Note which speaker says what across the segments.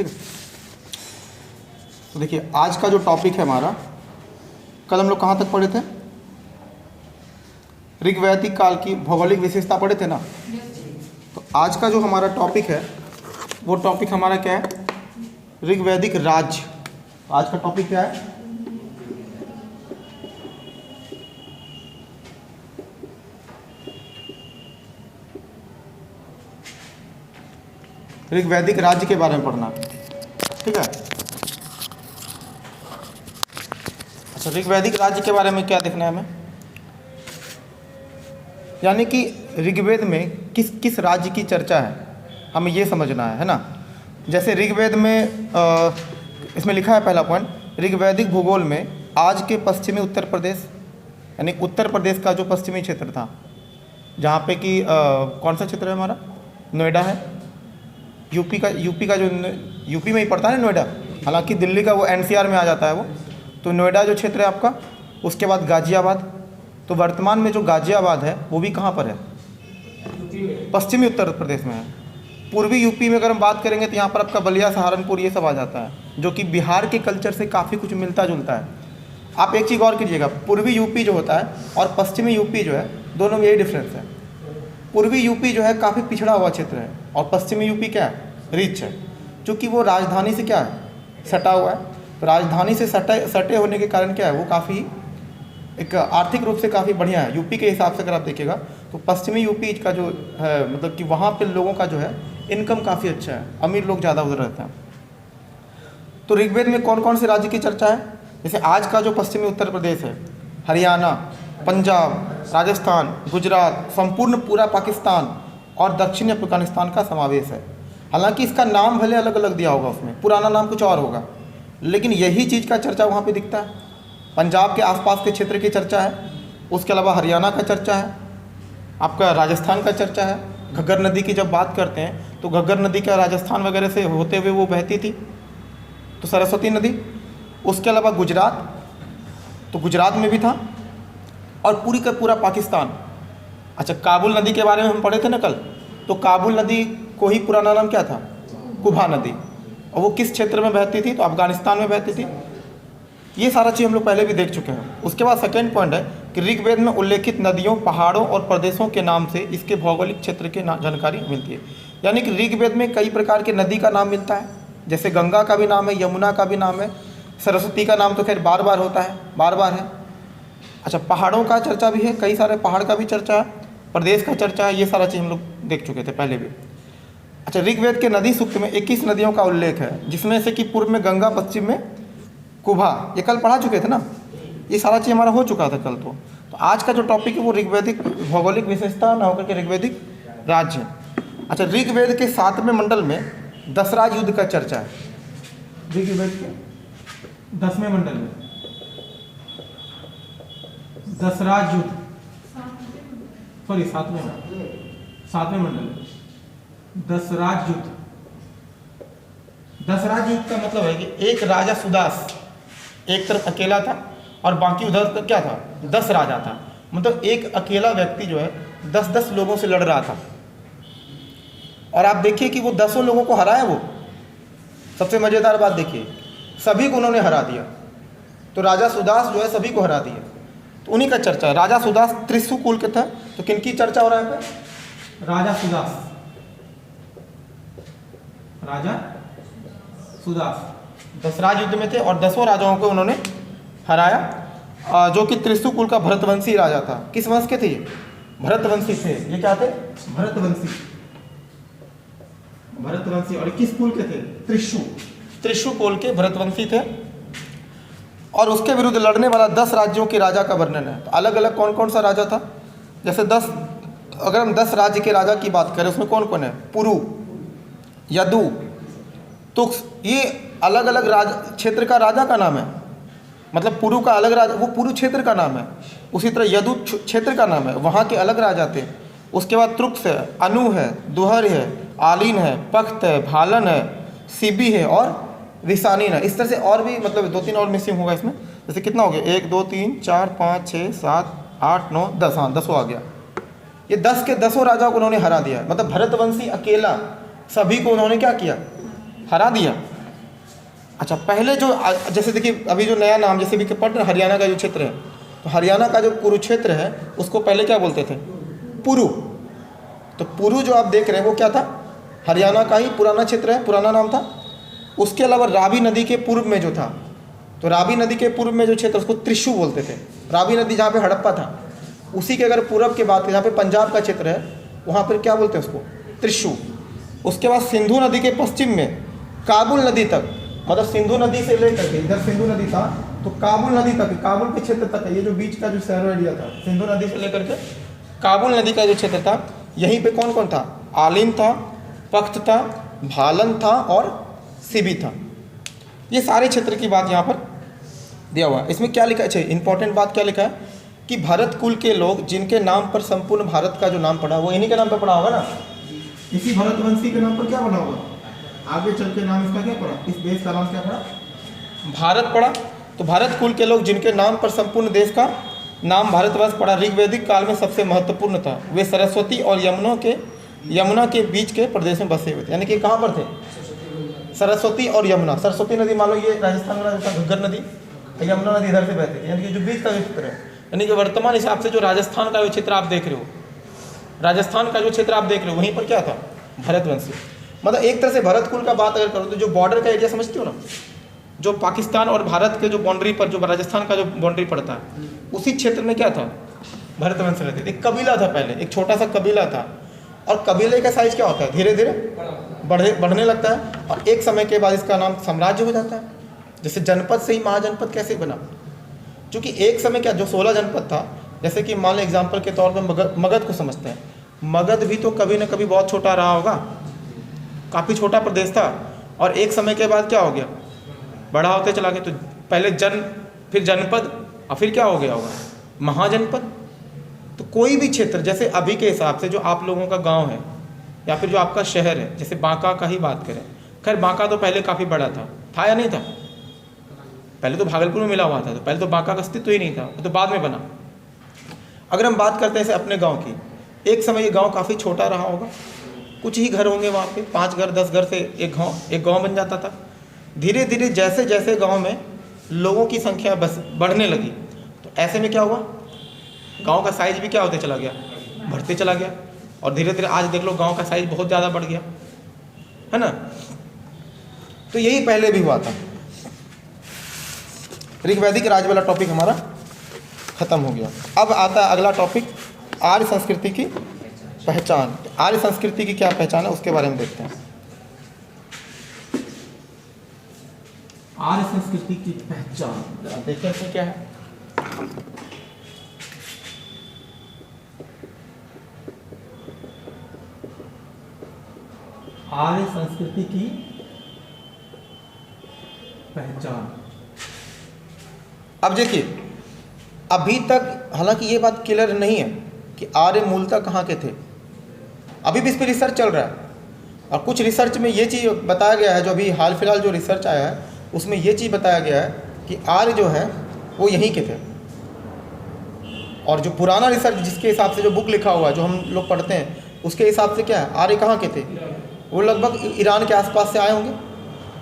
Speaker 1: ठीक है। तो देखिए आज का जो टॉपिक है हमारा, कल हम लोग कहाँ तक पढ़े थे? ऋग्वैदिक काल की भौगोलिक विशेषता पढ़े थे ना। तो आज का जो हमारा टॉपिक है वो टॉपिक हमारा क्या है? ऋग्वैदिक राज्य। आज का टॉपिक क्या है? ऋग्वैदिक राज्य के बारे में पढ़ना, ठीक है। अच्छा, ऋग्वैदिक राज्य के बारे में क्या देखना है हमें? यानी कि ऋग्वेद में किस किस राज्य की चर्चा है, हमें ये समझना है ना। जैसे ऋग्वेद में इसमें लिखा है पहला पॉइंट, ऋग्वैदिक भूगोल में आज के पश्चिमी उत्तर प्रदेश, यानी उत्तर प्रदेश का जो पश्चिमी क्षेत्र था, जहाँ पे कि कौन सा क्षेत्र है हमारा? नोएडा है। यूपी का जो यूपी में ही पड़ता है ना नोएडा, हालांकि दिल्ली का वो एनसीआर में आ जाता है वो। तो नोएडा जो क्षेत्र है आपका, उसके बाद गाज़ियाबाद। तो वर्तमान में जो गाज़ियाबाद है वो भी कहाँ पर है? पश्चिमी उत्तर प्रदेश में है। पूर्वी यूपी में अगर हम बात करेंगे तो यहाँ पर आपका बलिया, सहारनपुर ये सब आ जाता है, जो कि बिहार के कल्चर से काफ़ी कुछ मिलता जुलता है। आप एक चीज़ गौर कीजिएगा, पूर्वी यूपी जो होता है और पश्चिमी यूपी जो है, दोनों में यही डिफरेंस है। पूर्वी यूपी जो है काफ़ी पिछड़ा हुआ क्षेत्र है और पश्चिमी यूपी क्या है? रिच है, क्योंकि वो राजधानी से क्या है? सटा हुआ है। तो राजधानी से सटे होने के कारण क्या है, वो काफ़ी एक आर्थिक रूप से काफ़ी बढ़िया है। यूपी के हिसाब से अगर आप देखिएगा तो पश्चिमी यूपी का जो है, मतलब कि वहाँ पे लोगों का जो है इनकम काफ़ी अच्छा है, अमीर लोग ज़्यादा उधर रहते हैं। तो ऋग्वेद में कौन कौन से राज्य की चर्चा है? जैसे आज का जो पश्चिमी उत्तर प्रदेश है, हरियाणा, पंजाब, राजस्थान, गुजरात, संपूर्ण पूरा पाकिस्तान और दक्षिणी अफगानिस्तान का समावेश है। हालांकि इसका नाम भले अलग अलग दिया होगा, उसमें पुराना नाम कुछ और होगा, लेकिन यही चीज़ का चर्चा वहाँ पे दिखता है। पंजाब के आसपास के क्षेत्र की चर्चा है, उसके अलावा हरियाणा का चर्चा है, आपका राजस्थान का चर्चा है। घग्गर नदी की जब बात करते हैं तो घग्गर नदी का राजस्थान वगैरह से होते हुए वो बहती थी, तो सरस्वती नदी। उसके अलावा गुजरात, तो गुजरात में भी था, और पूरी का पूरा पाकिस्तान। अच्छा, काबुल नदी के बारे में हम पढ़े थे ना कल, तो काबुल नदी को ही पुराना नाम क्या था? कुबा नदी। और वो किस क्षेत्र में बहती थी? तो अफगानिस्तान में बहती थी। ये सारा चीज़ हम लोग पहले भी देख चुके हैं। उसके बाद सेकेंड पॉइंट है कि ऋग्वेद में उल्लेखित नदियों, पहाड़ों और प्रदेशों के नाम से इसके भौगोलिक क्षेत्र की जानकारी मिलती है। यानी कि ऋग्वेद में कई प्रकार के नदी का नाम मिलता है, जैसे गंगा का भी नाम है, यमुना का भी नाम है, सरस्वती का नाम तो खैर बार बार होता है, बार बार है। अच्छा, पहाड़ों का चर्चा भी है, कई सारे पहाड़ का भी चर्चा है, प्रदेश का चर्चा है। ये सारा चीज़ हम लोग देख चुके थे पहले भी। अच्छा, ऋग्वेद के नदी सूक्त में 21 नदियों का उल्लेख है, जिसमें से कि पूर्व में गंगा, पश्चिम में कुबा, ये कल पढ़ा चुके थे ना। ये सारा चीज़ हमारा हो चुका था कल। तो आज का जो टॉपिक है वो ऋग्वैदिक भौगोलिक विशेषता ना होकर के ऋग्वैदिक राज्य। अच्छा, ऋग्वेद के 7वें मंडल में दशराज युद्ध का चर्चा है। ऋग्वेद के 10वें मंडल में दशराज युद्ध, सॉरी 7वें मंडल में दशराज युद्ध। दशराज युद्ध का मतलब है कि एक राजा सुदास एक तरफ अकेला था और बाकी उधर क्या था? 10 राजा था। मतलब एक अकेला व्यक्ति जो है 10-10 लोगों से लड़ रहा था। और आप देखिए कि वो 10 लोगों को हराया। वो सबसे मज़ेदार बात देखिए, सभी को उन्होंने हरा दिया। तो राजा सुदास जो है सभी को हरा दिया। तो उन्हीं का चर्चा है। राजा सुदास त्रिशु कुल के थे। तो किनकी चर्चा हो रहा है? राजा सुदास, राजा सुदास दशराज युद्ध में थे और 10 राजाओं को उन्होंने हराया, जो कि त्रिशु कुल का भरतवंशी राजा था। किस वंश के थे ये? भरतवंशी थे। ये क्या थे? भरतवंशी। और किस कुल के थे? त्रिशु कुल के भरतवंशी थे। और उसके विरुद्ध लड़ने वाला 10 राज्यों के राजा का वर्णन है। तो अलग अलग कौन कौन सा राजा था? जैसे अगर हम 10 राज्य के राजा की बात करें, उसमें कौन कौन है? पुरु, यदु, तुक्ष, ये अलग अलग क्षेत्र का राजा का नाम है। मतलब पुरु का अलग राजा, वो पुरु क्षेत्र का नाम है। उसी तरह यदु क्षेत्र का नाम है, वहाँ के अलग राजा थे। उसके बाद त्रुक्ष है, अनु है, दुहर है, आलीन है, पख्त है, भालन है, सिबी है और रिसानीन है। इस तरह से और भी, मतलब 2-3 और मिसिंग होगा इसमें। जैसे कितना हो गया? 1 2 3 4 5 6 7 8 9 10, हाँ 10 आ गया। ये 10 के 10 राजाओं को उन्होंने हरा दिया। मतलब भरतवंशी अकेला सभी को उन्होंने क्या किया? हरा दिया। अच्छा, पहले जो जैसे देखिए अभी जो नया नाम जैसे भी कि पट हरियाणा का जो क्षेत्र है, तो हरियाणा का जो कुरुक्षेत्र है उसको पहले क्या बोलते थे? पुरु। तो पुरु जो आप देख रहे हैं वो क्या था? हरियाणा का ही पुराना क्षेत्र है, पुराना नाम था। उसके अलावा रावी नदी के पूर्व में जो था, तो रावी नदी के पूर्व में जो क्षेत्र उसको त्रिशु बोलते थे। रावी नदी जहाँ पे हड़प्पा था उसी के अगर पूर्व के बात करें, जहाँ पे पंजाब का क्षेत्र है वहाँ पर क्या बोलते हैं उसको? त्रिशु। उसके बाद सिंधु नदी के पश्चिम में काबुल नदी तक, मतलब सिंधु नदी से लेकर के इधर सिंधु नदी था तो काबुल नदी तक, काबुल के क्षेत्र तक है, ये जो बीच का जो शहर एरिया था सिंधु नदी से लेकर के काबुल नदी का जो क्षेत्र था, यहीं पे कौन कौन था? आलिन था, पख्त था, भालन था और सिबी था। ये सारे क्षेत्र की बात यहाँ पर दिया हुआ है। इसमें क्या लिखा है? इंपॉर्टेंट बात क्या लिखा है कि भरत कुल के लोग जिनके नाम पर संपूर्ण भारत का जो नाम पड़ा वो इन्हीं के नाम पर पड़ा होगा ना, इसी भरतवंशी के नाम पर क्या पड़ा होगा? आगे चल के नाम इसका क्या पड़ा? इस देश का नाम क्या पड़ा? भारत पड़ा। तो भारत कुल के लोग जिनके नाम पर संपूर्ण देश का नाम भारतवर्ष पड़ा, ऋग्वैदिक काल में सबसे महत्वपूर्ण था। वे सरस्वती और यमुना के बीच के प्रदेश में बसे हुए थे। यानी कि कहाँ पर थे? सरस्वती और यमुना। सरस्वती नदी मान लो ये राजस्थान में घग्गर नदी, यमुना नदी इधर से बहती है, यानी कि जो बीच का जो क्षेत्र है, यानी कि वर्तमान हिसाब से जो राजस्थान का जो क्षेत्र आप देख रहे हो, राजस्थान का जो क्षेत्र आप देख रहे हो वहीं पर क्या था? भरतवंशी। मतलब एक तरह से भरत कुल का बात अगर करो तो जो बॉर्डर का एरिया समझते हो ना, जो पाकिस्तान और भारत के जो बाउंड्री पर जो राजस्थान का जो बाउंड्री पड़ता है उसी क्षेत्र में क्या था? भरतवंश रहते थे। एक कबीला था पहले, एक छोटा सा कबीला था, और कबीले का साइज क्या होता है? धीरे धीरे बढ़ने लगता है और एक समय के बाद इसका नाम साम्राज्य हो जाता है। जैसे जनपद से ही महाजनपद कैसे बना? क्योंकि एक समय क्या जो 16 जनपद था, जैसे कि मान लो एग्जाम्पल के तौर पर मगध को समझते हैं, मगध भी तो कभी ना कभी बहुत छोटा रहा होगा, काफ़ी छोटा प्रदेश था, और एक समय के बाद क्या हो गया? बड़ा होते चला गया। तो पहले फिर जनपद और फिर क्या हो गया होगा? महाजनपद। तो कोई भी क्षेत्र जैसे अभी के हिसाब से जो आप लोगों का गांव है या फिर जो आपका शहर है, जैसे बांका का ही बात करें, खैर बांका तो पहले काफ़ी बड़ा था या नहीं था? पहले तो भागलपुर में मिला हुआ था, तो पहले तो बांका का अस्तित्व ही नहीं था, वो तो बाद में बना। अगर हम बात करते हैं जैसे अपने गाँव की, एक समय ये गाँव काफ़ी छोटा रहा होगा, कुछ ही घर होंगे वहाँ पे, 5 घर 10 घर से एक गाँव बन जाता था। धीरे धीरे जैसे जैसे गांव में लोगों की संख्या बस बढ़ने लगी, तो ऐसे में क्या हुआ? गांव का साइज भी क्या होते चला गया? बढ़ते चला गया। और धीरे धीरे आज देख लो गांव का साइज बहुत ज़्यादा बढ़ गया है ना। तो यही पहले भी हुआ था। ऋग्वैदिक राज वाला टॉपिक हमारा खत्म हो गया। अब आता है अगला टॉपिक, आर्य संस्कृति की पहचान। आर्य संस्कृति की क्या पहचान है उसके बारे में देखते हैं। आर्य संस्कृति की पहचान देखते हैं इसमें क्या है। आर्य संस्कृति की पहचान। अब देखिए, अभी तक हालांकि ये बात क्लियर नहीं है कि आर्य मूलतः कहाँ के थे, अभी भी इस पर रिसर्च चल रहा है। और कुछ रिसर्च में ये चीज़ बताया गया है, जो अभी हाल फिलहाल जो रिसर्च आया है उसमें ये चीज़ बताया गया है कि आर्य जो है वो यहीं के थे। और जो पुराना रिसर्च जिसके हिसाब से जो बुक लिखा हुआ है जो हम लोग पढ़ते हैं उसके हिसाब से क्या है, आर्य कहाँ के थे? वो लगभग ईरान के आसपास से आए होंगे।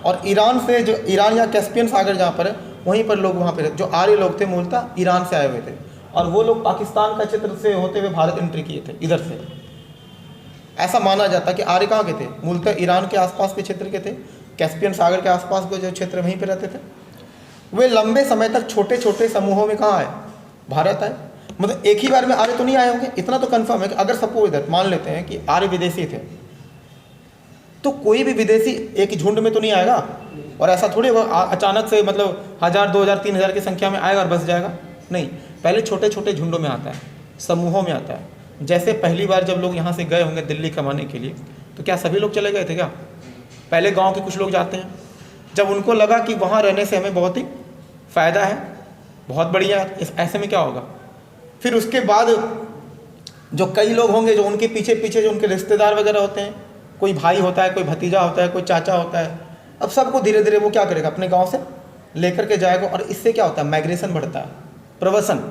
Speaker 1: और ईरान से जो ईरान या कैस्पियन सागर जहाँ पर है वहीं पर लोग वहाँ पर जो आर्य लोग थे मूलतः ईरान से आए हुए थे, और वो लोग पाकिस्तान का क्षेत्र से होते हुए भारत एंट्री किए थे इधर से। ऐसा माना जाता कि आर्य कहाँ के थे? मूलतः ईरान के आसपास के क्षेत्र के थे, कैस्पियन सागर के आसपास के जो क्षेत्र वहीं पे रहते थे। वे लंबे समय तक छोटे छोटे समूहों में कहाँ आए? भारत आए। मतलब एक ही बार में आर्य तो नहीं आए होंगे, इतना तो कंफर्म है कि अगर सपोज इधर मान लेते हैं कि आर्य विदेशी थे, तो कोई भी विदेशी एक ही झुंड में तो नहीं आएगा, और ऐसा थोड़ी अचानक से मतलब 1000 2000 3000 की संख्या में आएगा और बस जाएगा। नहीं, पहले छोटे छोटे झुंडों में आता है, समूहों में आता है। जैसे पहली बार जब लोग यहाँ से गए होंगे दिल्ली कमाने के लिए, तो क्या सभी लोग चले गए थे क्या? पहले गांव के कुछ लोग जाते हैं, जब उनको लगा कि वहाँ रहने से हमें बहुत ही फ़ायदा है, बहुत बढ़िया है, ऐसे में क्या होगा? फिर उसके बाद जो कई लोग होंगे जो उनके पीछे पीछे जो उनके रिश्तेदार वगैरह होते हैं, कोई भाई होता है, कोई भतीजा होता है, कोई चाचा होता है, अब सबको धीरे धीरे वो क्या करेगा? अपने गाँव से लेकर के जाएगा। और इससे क्या होता है? माइग्रेशन बढ़ता है, प्रवसन।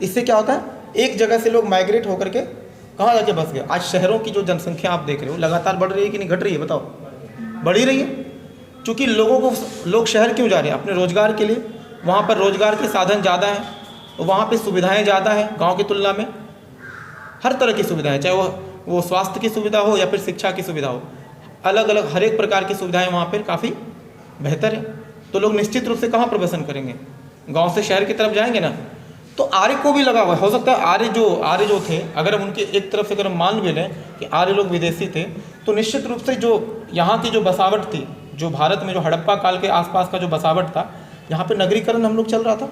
Speaker 1: इससे क्या होता है? एक जगह से लोग माइग्रेट होकर के कहाँ जाके बस गए। आज शहरों की जो जनसंख्या आप देख रहे हो लगातार बढ़ रही है कि नहीं घट रही है? बताओ, बढ़ ही रही है। चूँकि लोग शहर क्यों जा रहे हैं? अपने रोज़गार के लिए। वहाँ पर रोज़गार के साधन ज़्यादा हैं, वहाँ पे सुविधाएं ज़्यादा हैं गांव की तुलना में। हर तरह की सुविधाएं, चाहे वो स्वास्थ्य की सुविधा हो या फिर शिक्षा की सुविधा हो, अलग अलग हर एक प्रकार की सुविधाएं वहाँ पर काफ़ी बेहतर है। तो लोग निश्चित रूप से कहाँ प्रवेशन करेंगे? गाँव से शहर की तरफ जाएंगे ना। तो आर्य को भी लगा हुआ हो सकता है। आर्य जो थे, अगर हम उनके एक तरफ से अगर हम मान भी लें कि आर्य लोग विदेशी थे, तो निश्चित रूप से जो यहाँ की जो बसावट थी, जो भारत में जो हड़प्पा काल के आसपास का जो बसावट था, यहाँ पे नगरीकरण हम लोग चल रहा था,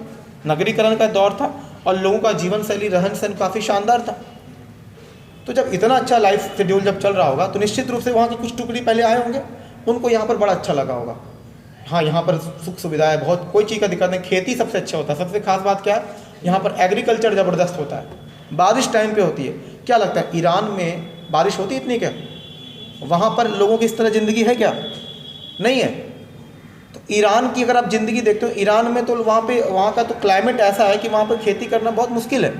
Speaker 1: नगरीकरण का दौर था और लोगों का जीवन शैली रहन सहन काफ़ी शानदार था। तो जब इतना अच्छा लाइफ शेड्यूल जब चल रहा होगा तो निश्चित रूप से वहाँ के कुछ टुकड़ी पहले आए होंगे, उनको यहाँ पर बड़ा अच्छा लगा होगा। हाँ, यहाँ पर सुख सुविधाएं बहुत, कोई चीज़ का दिक्कत नहीं, खेती सबसे अच्छा होता है। सबसे खास बात क्या है, यहाँ पर एग्रीकल्चर ज़बरदस्त होता है, बारिश टाइम पे होती है। क्या लगता है ईरान में बारिश होती इतनी क्या? वहाँ पर लोगों की इस तरह ज़िंदगी है क्या? नहीं है। तो ईरान की अगर आप ज़िंदगी देखते हो, ईरान में तो वहाँ का तो क्लाइमेट ऐसा है कि वहाँ पर खेती करना बहुत मुश्किल है।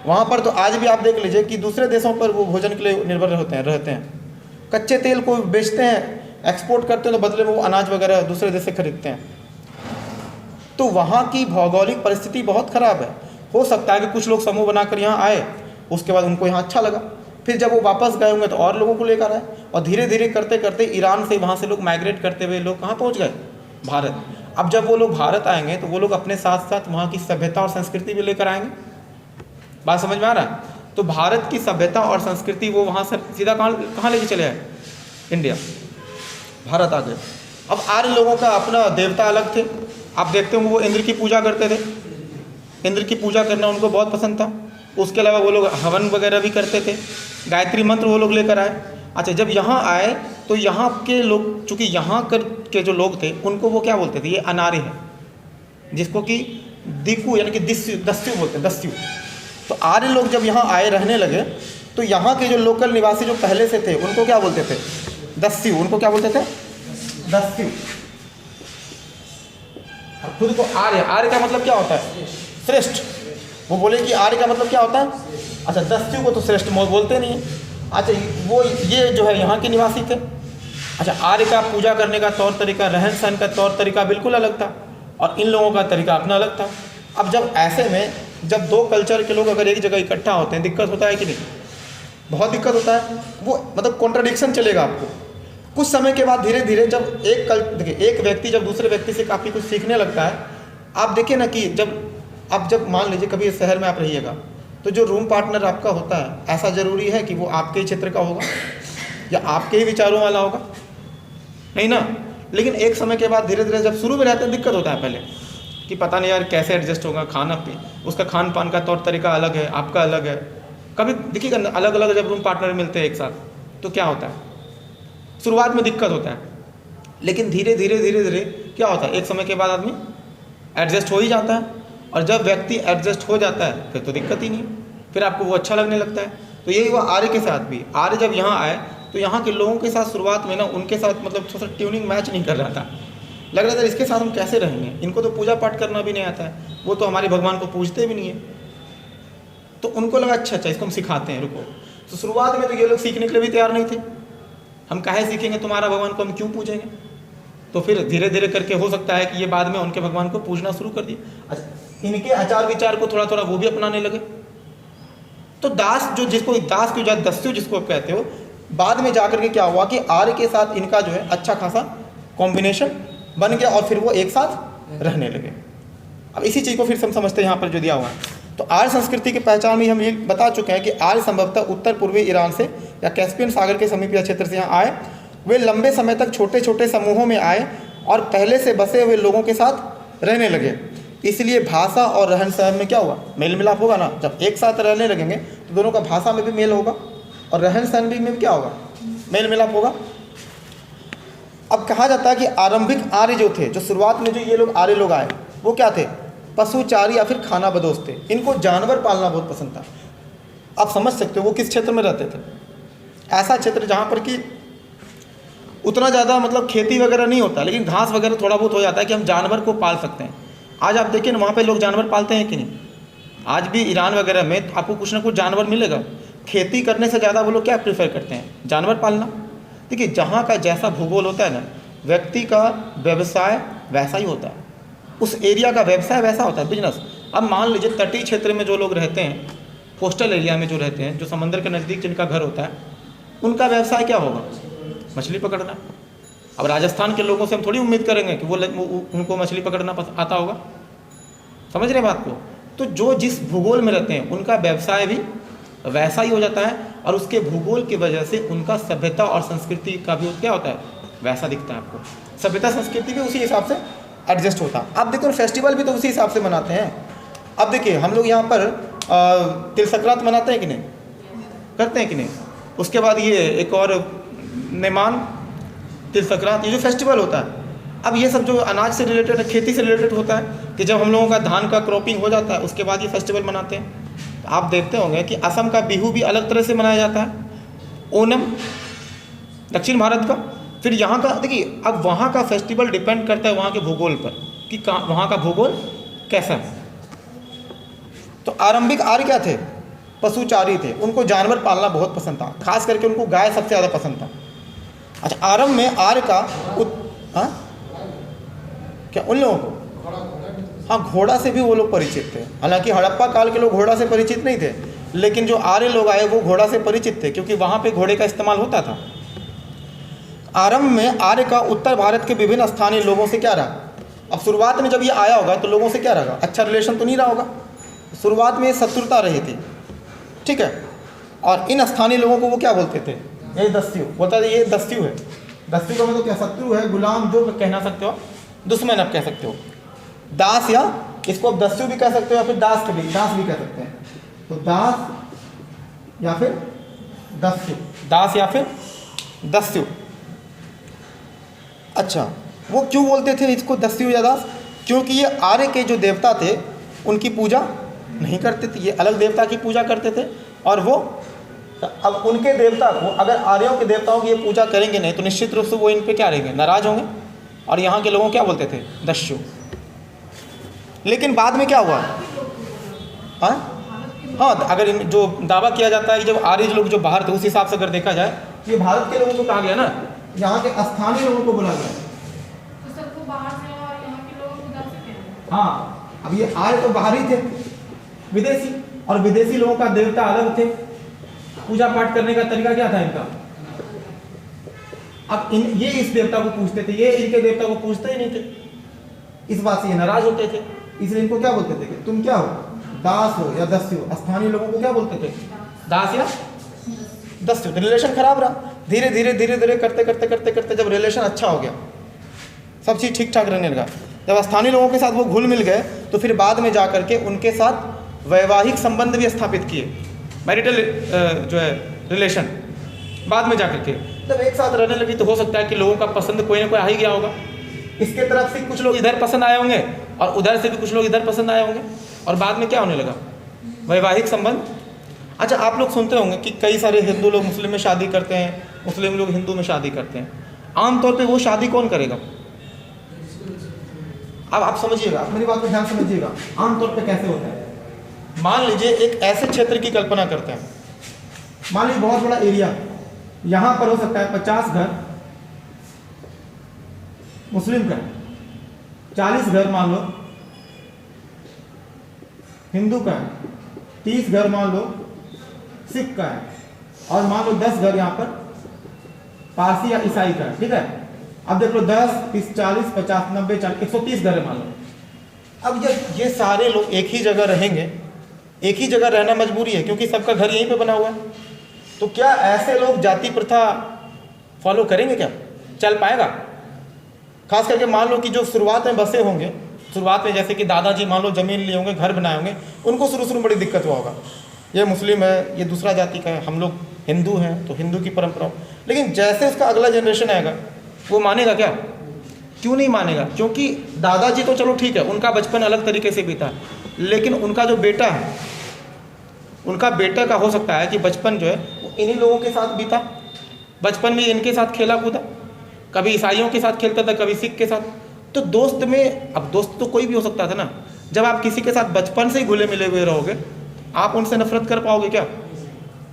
Speaker 1: वहाँ पर तो आज भी आप देख लीजिए कि दूसरे देशों पर वो भोजन के लिए निर्भर रहते हैं। कच्चे तेल को बेचते हैं, एक्सपोर्ट करते हैं, तो बदले में वो अनाज वगैरह दूसरे देश से खरीदते हैं। तो वहाँ की भौगोलिक परिस्थिति बहुत ख़राब है। हो सकता है कि कुछ लोग समूह बनाकर यहाँ आए, उसके बाद उनको यहाँ अच्छा लगा, फिर जब वो वापस गए होंगे तो और लोगों को लेकर आए, और धीरे धीरे करते करते ईरान से वहाँ से लोग माइग्रेट करते हुए लोग कहाँ पहुँच गए? भारत। अब जब वो लोग भारत आएंगे तो वो लोग अपने साथ साथ वहाँ की सभ्यता और संस्कृति भी लेकर आएंगे। बात समझ में आ रहा है? तो भारत की सभ्यता और संस्कृति वो वहाँ से सीधा कहाँ लेके चले आए? इंडिया, भारत आ गए। अब आर्य लोगों का अपना देवता अलग थे। आप देखते हो वो इंद्र की पूजा करते थे, इंद्र की पूजा करना उनको बहुत पसंद था। उसके अलावा वो लोग हवन वगैरह भी करते थे, गायत्री मंत्र वो लोग लेकर आए। अच्छा, जब यहाँ आए तो यहाँ के लोग, चूँकि यहाँ के जो लोग थे उनको वो क्या बोलते थे? ये अनार्य है, जिसको कि दिकु यानी कि दस्यु बोलते हैं, दस्यु। तो आर्य लोग जब यहाँ आए रहने लगे तो यहाँ के जो लोकल निवासी जो पहले से थे उनको क्या बोलते थे? दस्यु। उनको क्या बोलते थे? दस्यु। खुद को आर्य, आर्य का मतलब क्या होता है? श्रेष्ठ। वो बोले कि आर्य का मतलब क्या होता है? अच्छा, दस्यु को तो श्रेष्ठ बोलते नहीं है। अच्छा, वो ये जो है यहाँ के निवासी थे। अच्छा, आर्य का पूजा करने का तौर तरीका, रहन सहन का तौर तरीका बिल्कुल अलग था और इन लोगों का तरीका अपना अलग था। अब जब ऐसे में जब दो कल्चर के लोग अगर एक जगह इकट्ठा होते हैं, दिक्कत होता है कि नहीं? बहुत दिक्कत होता है। वो मतलब कॉन्ट्रडिक्शन चलेगा आपको। कुछ समय के बाद धीरे धीरे जब एक व्यक्ति जब दूसरे व्यक्ति से काफ़ी कुछ सीखने लगता है। आप देखिए ना कि जब मान लीजिए कभी इस शहर में आप रहिएगा तो जो रूम पार्टनर आपका होता है, ऐसा ज़रूरी है कि वो आपके ही क्षेत्र का होगा या आपके ही विचारों वाला होगा? नहीं ना। लेकिन एक समय के बाद धीरे धीरे जब शुरू में रहते हैं दिक्कत होता है पहले कि पता नहीं यार कैसे एडजस्ट होगा, उसका खान पान का तौर तरीका अलग है, आपका अलग है। कभी देखिएगा अलग अलग जब रूम पार्टनर मिलते हैं एक साथ तो क्या होता है? शुरुआत में दिक्कत होता है, लेकिन धीरे धीरे क्या होता है? एक समय के बाद आदमी एडजस्ट हो ही जाता है। और जब व्यक्ति एडजस्ट हो जाता है फिर तो दिक्कत ही नहीं, फिर आपको वो अच्छा लगने लगता है। तो यही हुआ आर्य के साथ भी। आर्य जब यहाँ आए तो यहाँ के लोगों के साथ शुरुआत में ना उनके साथ मतलब थोड़ा सा ट्यूनिंग मैच नहीं कर रहा था। लग रहा था इसके साथ हम कैसे रहेंगे, इनको तो पूजा पाठ करना भी नहीं आता है, वो तो हमारे भगवान को पूजते भी नहीं है। तो उनको लगा अच्छा इसको हम सिखाते हैं, रुको। तो शुरुआत में तो ये लोग सीखने के लिए भी तैयार नहीं थे। हम काहे सीखेंगे, तुम्हारा भगवान को हम क्यों पूजेंगे? तो फिर धीरे धीरे करके हो सकता है कि ये बाद में उनके भगवान को पूजना शुरू कर दिए। अच्छा, इनके आचार विचार को थोड़ा थोड़ा वो भी अपनाने लगे। तो दास दस्यु जिसको आप कहते हो, बाद में जाकर के क्या हुआ कि आर्य के साथ इनका जो है अच्छा खासा कॉम्बिनेशन बन गया और फिर वो एक साथ रहने लगे। अब इसी चीज़ को फिर हम समझते हैं यहाँ पर जो दिया हुआ है। तो आर्य संस्कृति की पहचान में हम ये बता चुके हैं कि आर्य संभवतः उत्तर पूर्वी ईरान से या कैस्पियन सागर के समीप या क्षेत्र से यहाँ आए। वे लंबे समय तक छोटे छोटे समूहों में आए और पहले से बसे हुए लोगों के साथ रहने लगे। इसलिए भाषा और रहन सहन में क्या हुआ? मेल मिलाप होगा ना। जब एक साथ रहने लगेंगे तो दोनों का भाषा में भी मेल होगा और रहन सहन भी में क्या होगा? मेल मिलाप होगा। अब कहा जाता है कि आरंभिक आर्य जो थे, जो शुरुआत में जो ये लोग आर्य लोग आए, वो क्या थे? पशुचारी या फिर खाना बदोश थे। इनको जानवर पालना बहुत पसंद था। आप समझ सकते हो वो किस क्षेत्र में रहते थे? ऐसा क्षेत्र जहाँ पर कि उतना ज़्यादा मतलब खेती वगैरह नहीं होता, लेकिन घास वगैरह थोड़ा बहुत हो जाता है कि हम जानवर को पाल सकते हैं। आज आप देखिए ना वहाँ पे लोग जानवर पालते हैं कि नहीं? आज भी ईरान वगैरह में आपको कुछ ना कुछ जानवर मिलेगा। खेती करने से ज़्यादा वो लोग क्या प्रीफर करते हैं? जानवर पालना। देखिए जहाँ का जैसा भूगोल होता है ना, व्यक्ति का व्यवसाय वैसा ही होता है, उस एरिया का व्यवसाय वैसा होता है, बिजनेस। अब मान लीजिए तटीय क्षेत्र में जो लोग रहते हैं, कोस्टल एरिया में जो रहते हैं, जो समंदर के नज़दीक जिनका घर होता है, उनका व्यवसाय क्या होगा? मछली पकड़ना। अब राजस्थान के लोगों से हम थोड़ी उम्मीद करेंगे कि वो उनको मछली पकड़ना आता होगा। समझ रहे बात को? तो जो जिस भूगोल में रहते हैं उनका व्यवसाय भी वैसा ही हो जाता है, और उसके भूगोल की वजह से उनका सभ्यता और संस्कृति का भी क्या होता है? वैसा दिखता है आपको। सभ्यता संस्कृति भी उसी हिसाब से एडजस्ट होता है। अब देखो फेस्टिवल भी तो उसी हिसाब से मनाते हैं। अब देखिए हम लोग यहाँ पर तिल संक्रांत मनाते हैं कि नहीं? करते हैं कि नहीं? उसके बाद ये एक और नेमान, तिल संक्रांत, ये जो फेस्टिवल होता है, अब ये सब जो अनाज से रिलेटेड है, खेती से रिलेटेड होता है कि जब हम लोगों का धान का क्रॉपिंग हो जाता है उसके बाद ये फेस्टिवल मनाते हैं। आप देखते होंगे कि असम का बिहू भी अलग तरह से मनाया जाता है, ओणम दक्षिण भारत का। फिर यहाँ का देखिए, अब वहाँ का फेस्टिवल डिपेंड करता है वहाँ के भूगोल पर कि वहाँ का भूगोल कैसा है। तो आरंभिक आर्य क्या थे? पशुचारी थे, उनको जानवर पालना बहुत पसंद था, खास करके उनको गाय सबसे ज़्यादा पसंद था। अच्छा, आरंभ में आर्य का क्या उन लोगों को? हाँ, घोड़ा से भी वो लोग परिचित थे। हालांकि हड़प्पा काल के लोग घोड़ा से परिचित नहीं थे, लेकिन जो आर्य लोग आए वो घोड़ा से परिचित थे, क्योंकि वहाँ पे घोड़े का इस्तेमाल होता था। आरंभ में आर्य का उत्तर भारत के विभिन्न स्थानीय लोगों से क्या रहा? अब शुरुआत में जब ये आया होगा तो लोगों से क्या रहा? अच्छा रिलेशन तो नहीं रहा होगा। शुरुआत में शत्रुता रही थी, ठीक है। और इन स्थानीय लोगों को वो क्या बोलते थे? ये दस्यु बोलता था, ये दस्यु है। दस्यु का मतलब क्या? शत्रु है, गुलाम, जो कहना सकते हो, दुश्मन आप कह सकते हो। दास, या इसको आप दस्यु भी कह सकते हो या फिर दास भी कह सकते हैं। तो दास या फिर दस्यु, दास या फिर दस्यु। अच्छा, वो क्यों बोलते थे इसको दस्यु या दास? क्योंकि ये आर्य के जो देवता थे उनकी पूजा नहीं करते थे, ये अलग देवता की पूजा करते थे। और वो अब उनके देवता को, अगर आर्यों के देवताओं की ये पूजा करेंगे नहीं तो निश्चित रूप से वो इन पे क्या रहेंगे? नाराज होंगे। और यहाँ के लोगों क्या बोलते थे? दस्यु। लेकिन बाद में क्या हुआ? हाँ, अगर जो दावा किया जाता है कि जब आर्य लोग जो बाहर थे, उस हिसाब से अगर देखा जाए, ये भारत के लोगों को कहा गया ना, यहाँ के स्थानीय लोगों को बोला गया।
Speaker 2: तो सबको बाहर से और यहाँ के लोगों को उधर से कहते हैं।
Speaker 1: हाँ, अब ये आर्य तो बाहर ही थे, विदेशी, और विदेशी लोगों का देवता अलग थे, पूजा पाठ करने का तरीका क्या था इनका? अब ये इस देवता को पूछते थे, ये इनके देवता को पूछते ही नहीं थे। इस बात से ये नाराज होते थे, इसलिए इनको क्या बोलते थे कि तुम क्या हो? दास हो या दस्यु। स्थानीय लोगों को क्या बोलते थे? दास या दस्यु। तो रिलेशन खराब रहा। धीरे धीरे करते करते जब रिलेशन अच्छा हो गया, सब चीज़ ठीक ठाक रहने लगा, जब स्थानीय लोगों के साथ वो घुल मिल गए, तो फिर बाद में जा करके उनके साथ वैवाहिक संबंध भी स्थापित किए, मैरिटल जो है रिलेशन। बाद में जा करके जब एक साथ रहने लगी तो हो सकता है कि लोगों का पसंद कोई ना कोई आ ही गया होगा। इसके तरफ से कुछ लोग इधर पसंद आए होंगे और उधर से भी कुछ लोग इधर पसंद आए होंगे, और बाद में क्या होने लगा? वैवाहिक संबंध। अच्छा, आप लोग सुनते होंगे कि कई सारे हिंदू लोग मुस्लिम में शादी करते हैं, मुस्लिम लोग हिंदू में शादी करते हैं। आमतौर पे वो शादी कौन करेगा? अब आप समझिएगा, मेरी बात को ध्यान समझिएगा, आमतौर पे कैसे होता है। मान लीजिए एक ऐसे क्षेत्र की कल्पना करते हैं, मान लीजिए बहुत बड़ा एरिया, यहाँ पर हो सकता है 50 घर मुस्लिम का है, 40 घर मान लो हिंदू का है, 30 घर मान लो सिख का है, और मान लो 10 घर यहाँ पर पारसी या ईसाई का है, ठीक है। अब देख लो 10, 30, 40, 50, 90, 40, 130 घर है मान लो। अब जब ये सारे लोग एक ही जगह रहेंगे, एक ही जगह रहना मजबूरी है क्योंकि सबका घर यहीं पे बना हुआ है, तो क्या ऐसे लोग जाति प्रथा फॉलो करेंगे? क्या चल पाएगा? खास करके मान लो कि जो शुरुआत में बसे होंगे, शुरुआत में जैसे कि दादाजी मान लो ज़मीन लिए होंगे, घर बनाए होंगे, उनको शुरू में बड़ी दिक्कत हुआ होगा, ये मुस्लिम है, ये दूसरा जाति का है, हम लोग हिंदू हैं तो हिंदू की परंपरा। लेकिन जैसे उसका अगला जनरेशन आएगा वो मानेगा क्या? क्यों नहीं मानेगा? क्योंकि दादाजी तो चलो ठीक है, उनका बचपन अलग तरीके से बीता, लेकिन उनका जो बेटा है, उनका बेटा का हो सकता है कि बचपन जो है वो इन्हीं लोगों के साथ बीता, बचपन में इनके साथ खेला कूदा, कभी ईसाइयों के साथ खेलता था, कभी सिख के साथ। तो दोस्त में, अब दोस्त तो कोई भी हो सकता था ना, जब आप किसी के साथ बचपन से ही घुले मिले हुए रहोगे, आप उनसे नफरत कर पाओगे क्या?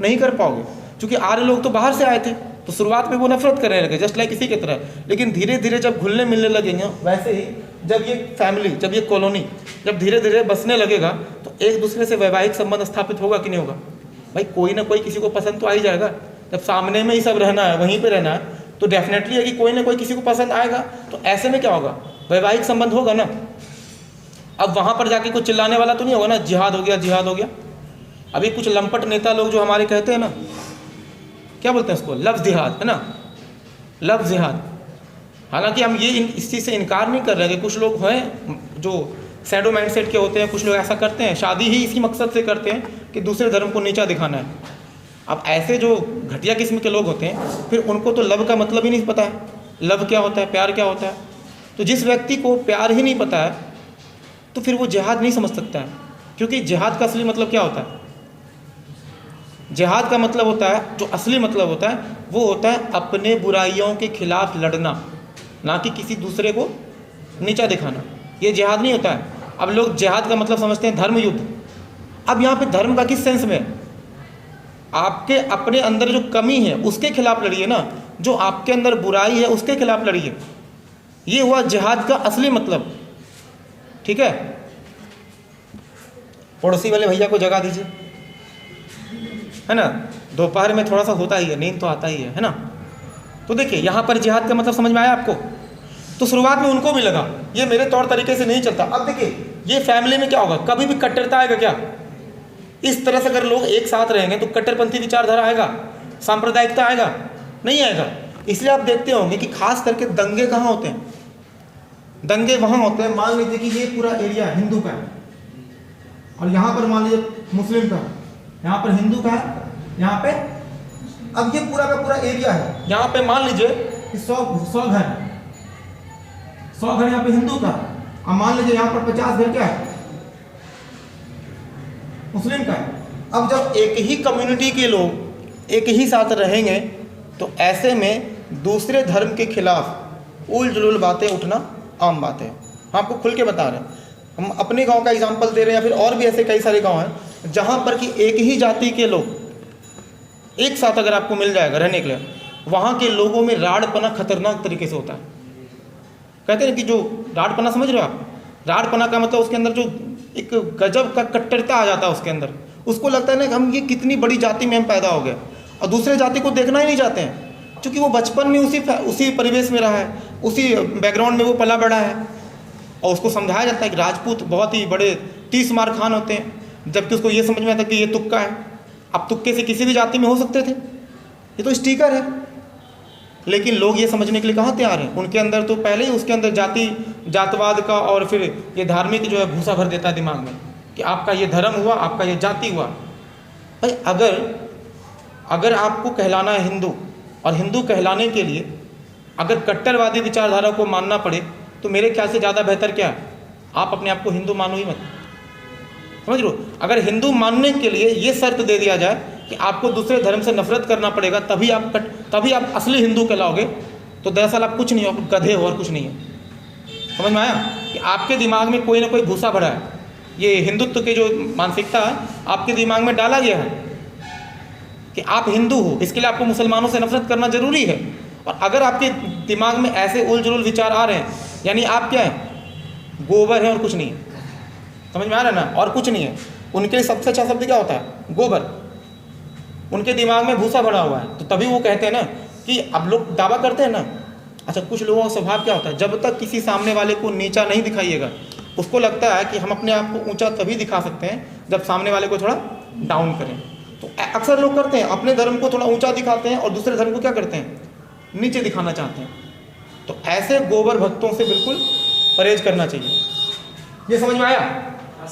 Speaker 1: नहीं कर पाओगे, क्योंकि आर्य लोग तो बाहर से आए थे, तो शुरुआत में वो नफरत करने लगे, जस्ट लाइक इसी की तरह। लेकिन धीरे धीरे जब घुलने मिलने लगेंगे, वैसे ही जब ये फैमिली, जब ये कॉलोनी जब धीरे धीरे बसने लगेगा, तो एक दूसरे से वैवाहिक संबंध स्थापित होगा कि नहीं होगा? भाई कोई ना कोई किसी को पसंद तो आ ही जाएगा। जब सामने में ही सब रहना है, वहीं पे रहना है, तो डेफिनेटली है कि कोई ना कोई किसी को पसंद आएगा। तो ऐसे में क्या होगा? वैवाहिक संबंध होगा ना। अब वहाँ पर जाके कुछ चिल्लाने वाला तो नहीं होगा ना, जिहाद हो गया, जिहाद हो गया। अभी कुछ लंपट नेता लोग जो हमारे कहते हैं ना, क्या बोलते हैं उसको, लफ्ज़ जिहाद, है ना, लफ्ज़ जिहाद। हालांकि हम ये इस चीज़ से इनकार नहीं कर रहे कि कुछ लोग हैं जो सैडो माइंडसेट के होते हैं, कुछ लोग ऐसा करते हैं, शादी ही इसी मकसद से करते हैं कि दूसरे धर्म को नीचा दिखाना है। अब ऐसे जो घटिया किस्म के लोग होते हैं, फिर उनको तो लव का मतलब ही नहीं पता है, लव क्या होता है, प्यार क्या होता है। तो जिस व्यक्ति को प्यार ही नहीं पता है, तो फिर वो जिहाद नहीं समझ सकता है। क्योंकि जिहाद का असली मतलब क्या होता है? जिहाद का मतलब होता है, जो असली मतलब होता है, वो होता है अपने बुराइयों के खिलाफ लड़ना, ना कि किसी दूसरे को नीचा दिखाना। ये जिहाद नहीं होता है। अब लोग जिहाद का मतलब समझते हैं धर्म युद्ध। अब यहाँ पे धर्म का किस सेंस में? आपके अपने अंदर जो कमी है उसके खिलाफ लड़िए ना, जो आपके अंदर बुराई है उसके खिलाफ लड़िए। ये हुआ जिहाद का असली मतलब, ठीक है। पड़ोसी वाले भैया को जगा दीजिए, है ना, दोपहर में थोड़ा सा होता ही है, नींद तो आता ही है ना। तो देखिए यहाँ पर जिहाद का मतलब समझ में आया आपको? तो शुरुआत में उनको भी लगा ये मेरे तौर तरीके से नहीं चलता। अब देखिए ये फैमिली में क्या होगा, कभी भी कट्टरता आएगा क्या? इस तरह से अगर लोग एक साथ रहेंगे तो कट्टरपंथी विचारधारा आएगा, सांप्रदायिकता आएगा? नहीं आएगा। इसलिए आप देखते होंगे कि खास करके दंगे कहाँ होते हैं? दंगे वहाँ होते हैं, मान लीजिए कि ये पूरा एरिया हिंदू का है और यहाँ पर मान लीजिए मुस्लिम का है, यहाँ पर हिंदू का है, यहाँ पे, अब ये पूरा का पूरा एरिया है, यहाँ पे मान लीजिए कि 100 घर है, 100 घर यहाँ पे हिंदू का, अब मान लीजिए यहाँ पर 50 घर क्या है, मुस्लिम का है। अब जब एक ही कम्युनिटी के लोग एक ही साथ रहेंगे, तो ऐसे में दूसरे धर्म के खिलाफ उल जुलूल बातें उठना आम बात है। हम आपको खुल के बता रहे हैं, हम अपने गांव का एग्जांपल दे रहे हैं, या फिर और भी ऐसे कई सारे गांव हैं जहां पर कि एक ही जाति के लोग एक साथ अगर आपको मिल जाएगा रहने के लिए, वहाँ के लोगों में राड़पना खतरनाक तरीके से होता है। कहते हैं कि जो राड़पना, समझ रहे हो आप? राड़पना का मतलब उसके अंदर जो एक गजब का कट्टरता आ जाता है उसके अंदर। उसको लगता है ना कि हम ये कितनी बड़ी जाति में हम पैदा हो गए, और दूसरे जाति को देखना ही नहीं चाहते हैं, क्योंकि वो बचपन में उसी परिवेश में रहा है, उसी बैकग्राउंड में वो पला बड़ा है, और उसको समझाया जाता है कि राजपूत बहुत ही बड़े 30 मार खान होते हैं, जबकि उसको ये समझ में आता कि ये तुक्का है। अब तुक्के से किसी भी जाति में हो सकते थे, ये तो स्टिकर है। लेकिन लोग ये समझने के लिए कहाँ तैयार हैं? उनके अंदर तो पहले ही उसके अंदर जातवाद का और फिर ये धार्मिक जो है भूसा भर देता है दिमाग में कि आपका ये धर्म हुआ, आपका ये जाति हुआ। भाई अगर आपको कहलाना है हिंदू, और हिंदू कहलाने के लिए अगर कट्टरवादी विचारधारा को मानना पड़े, तो मेरे ख्याल से ज़्यादा बेहतर क्या है, आप अपने आप को हिंदू मानो ही मत। समझ लो, अगर हिंदू मानने के लिए ये शर्त दे दिया जाए कि आपको दूसरे धर्म से नफरत करना पड़ेगा तभी आप असली हिंदू कहलाओगे, तो दरअसल आप कुछ नहीं हो, आप गधे हो और कुछ नहीं है। समझ में आया कि आपके दिमाग में कोई ना कोई भूसा भरा है। ये हिंदुत्व की जो मानसिकता है आपके दिमाग में डाला गया है कि आप हिंदू हो, इसके लिए आपको मुसलमानों से नफरत करना जरूरी है। और अगर आपके दिमाग में ऐसे उल जुलूल विचार आ रहे हैं, यानी आप क्या हैं, गोबर हैं और कुछ नहीं है। समझ में आ रहा है ना? और कुछ नहीं है। उनके लिए सबसे अच्छा शब्द क्या होता है? गोबर। उनके दिमाग में भूसा भरा हुआ है, तो तभी वो कहते हैं ना कि अब लोग दावा करते हैं ना। अच्छा, कुछ लोगों का स्वभाव क्या होता है, जब तक किसी सामने वाले को नीचा नहीं दिखाइएगा, उसको लगता है कि हम अपने आप को ऊंचा तभी दिखा सकते हैं जब सामने वाले को थोड़ा डाउन करें। तो अक्सर लोग करते हैं, अपने धर्म को थोड़ा ऊंचा दिखाते हैं और दूसरे धर्म को क्या करते हैं, नीचे दिखाना चाहते हैं। तो ऐसे गोबर भक्तों से बिल्कुल परहेज करना चाहिए। ये समझ में आया?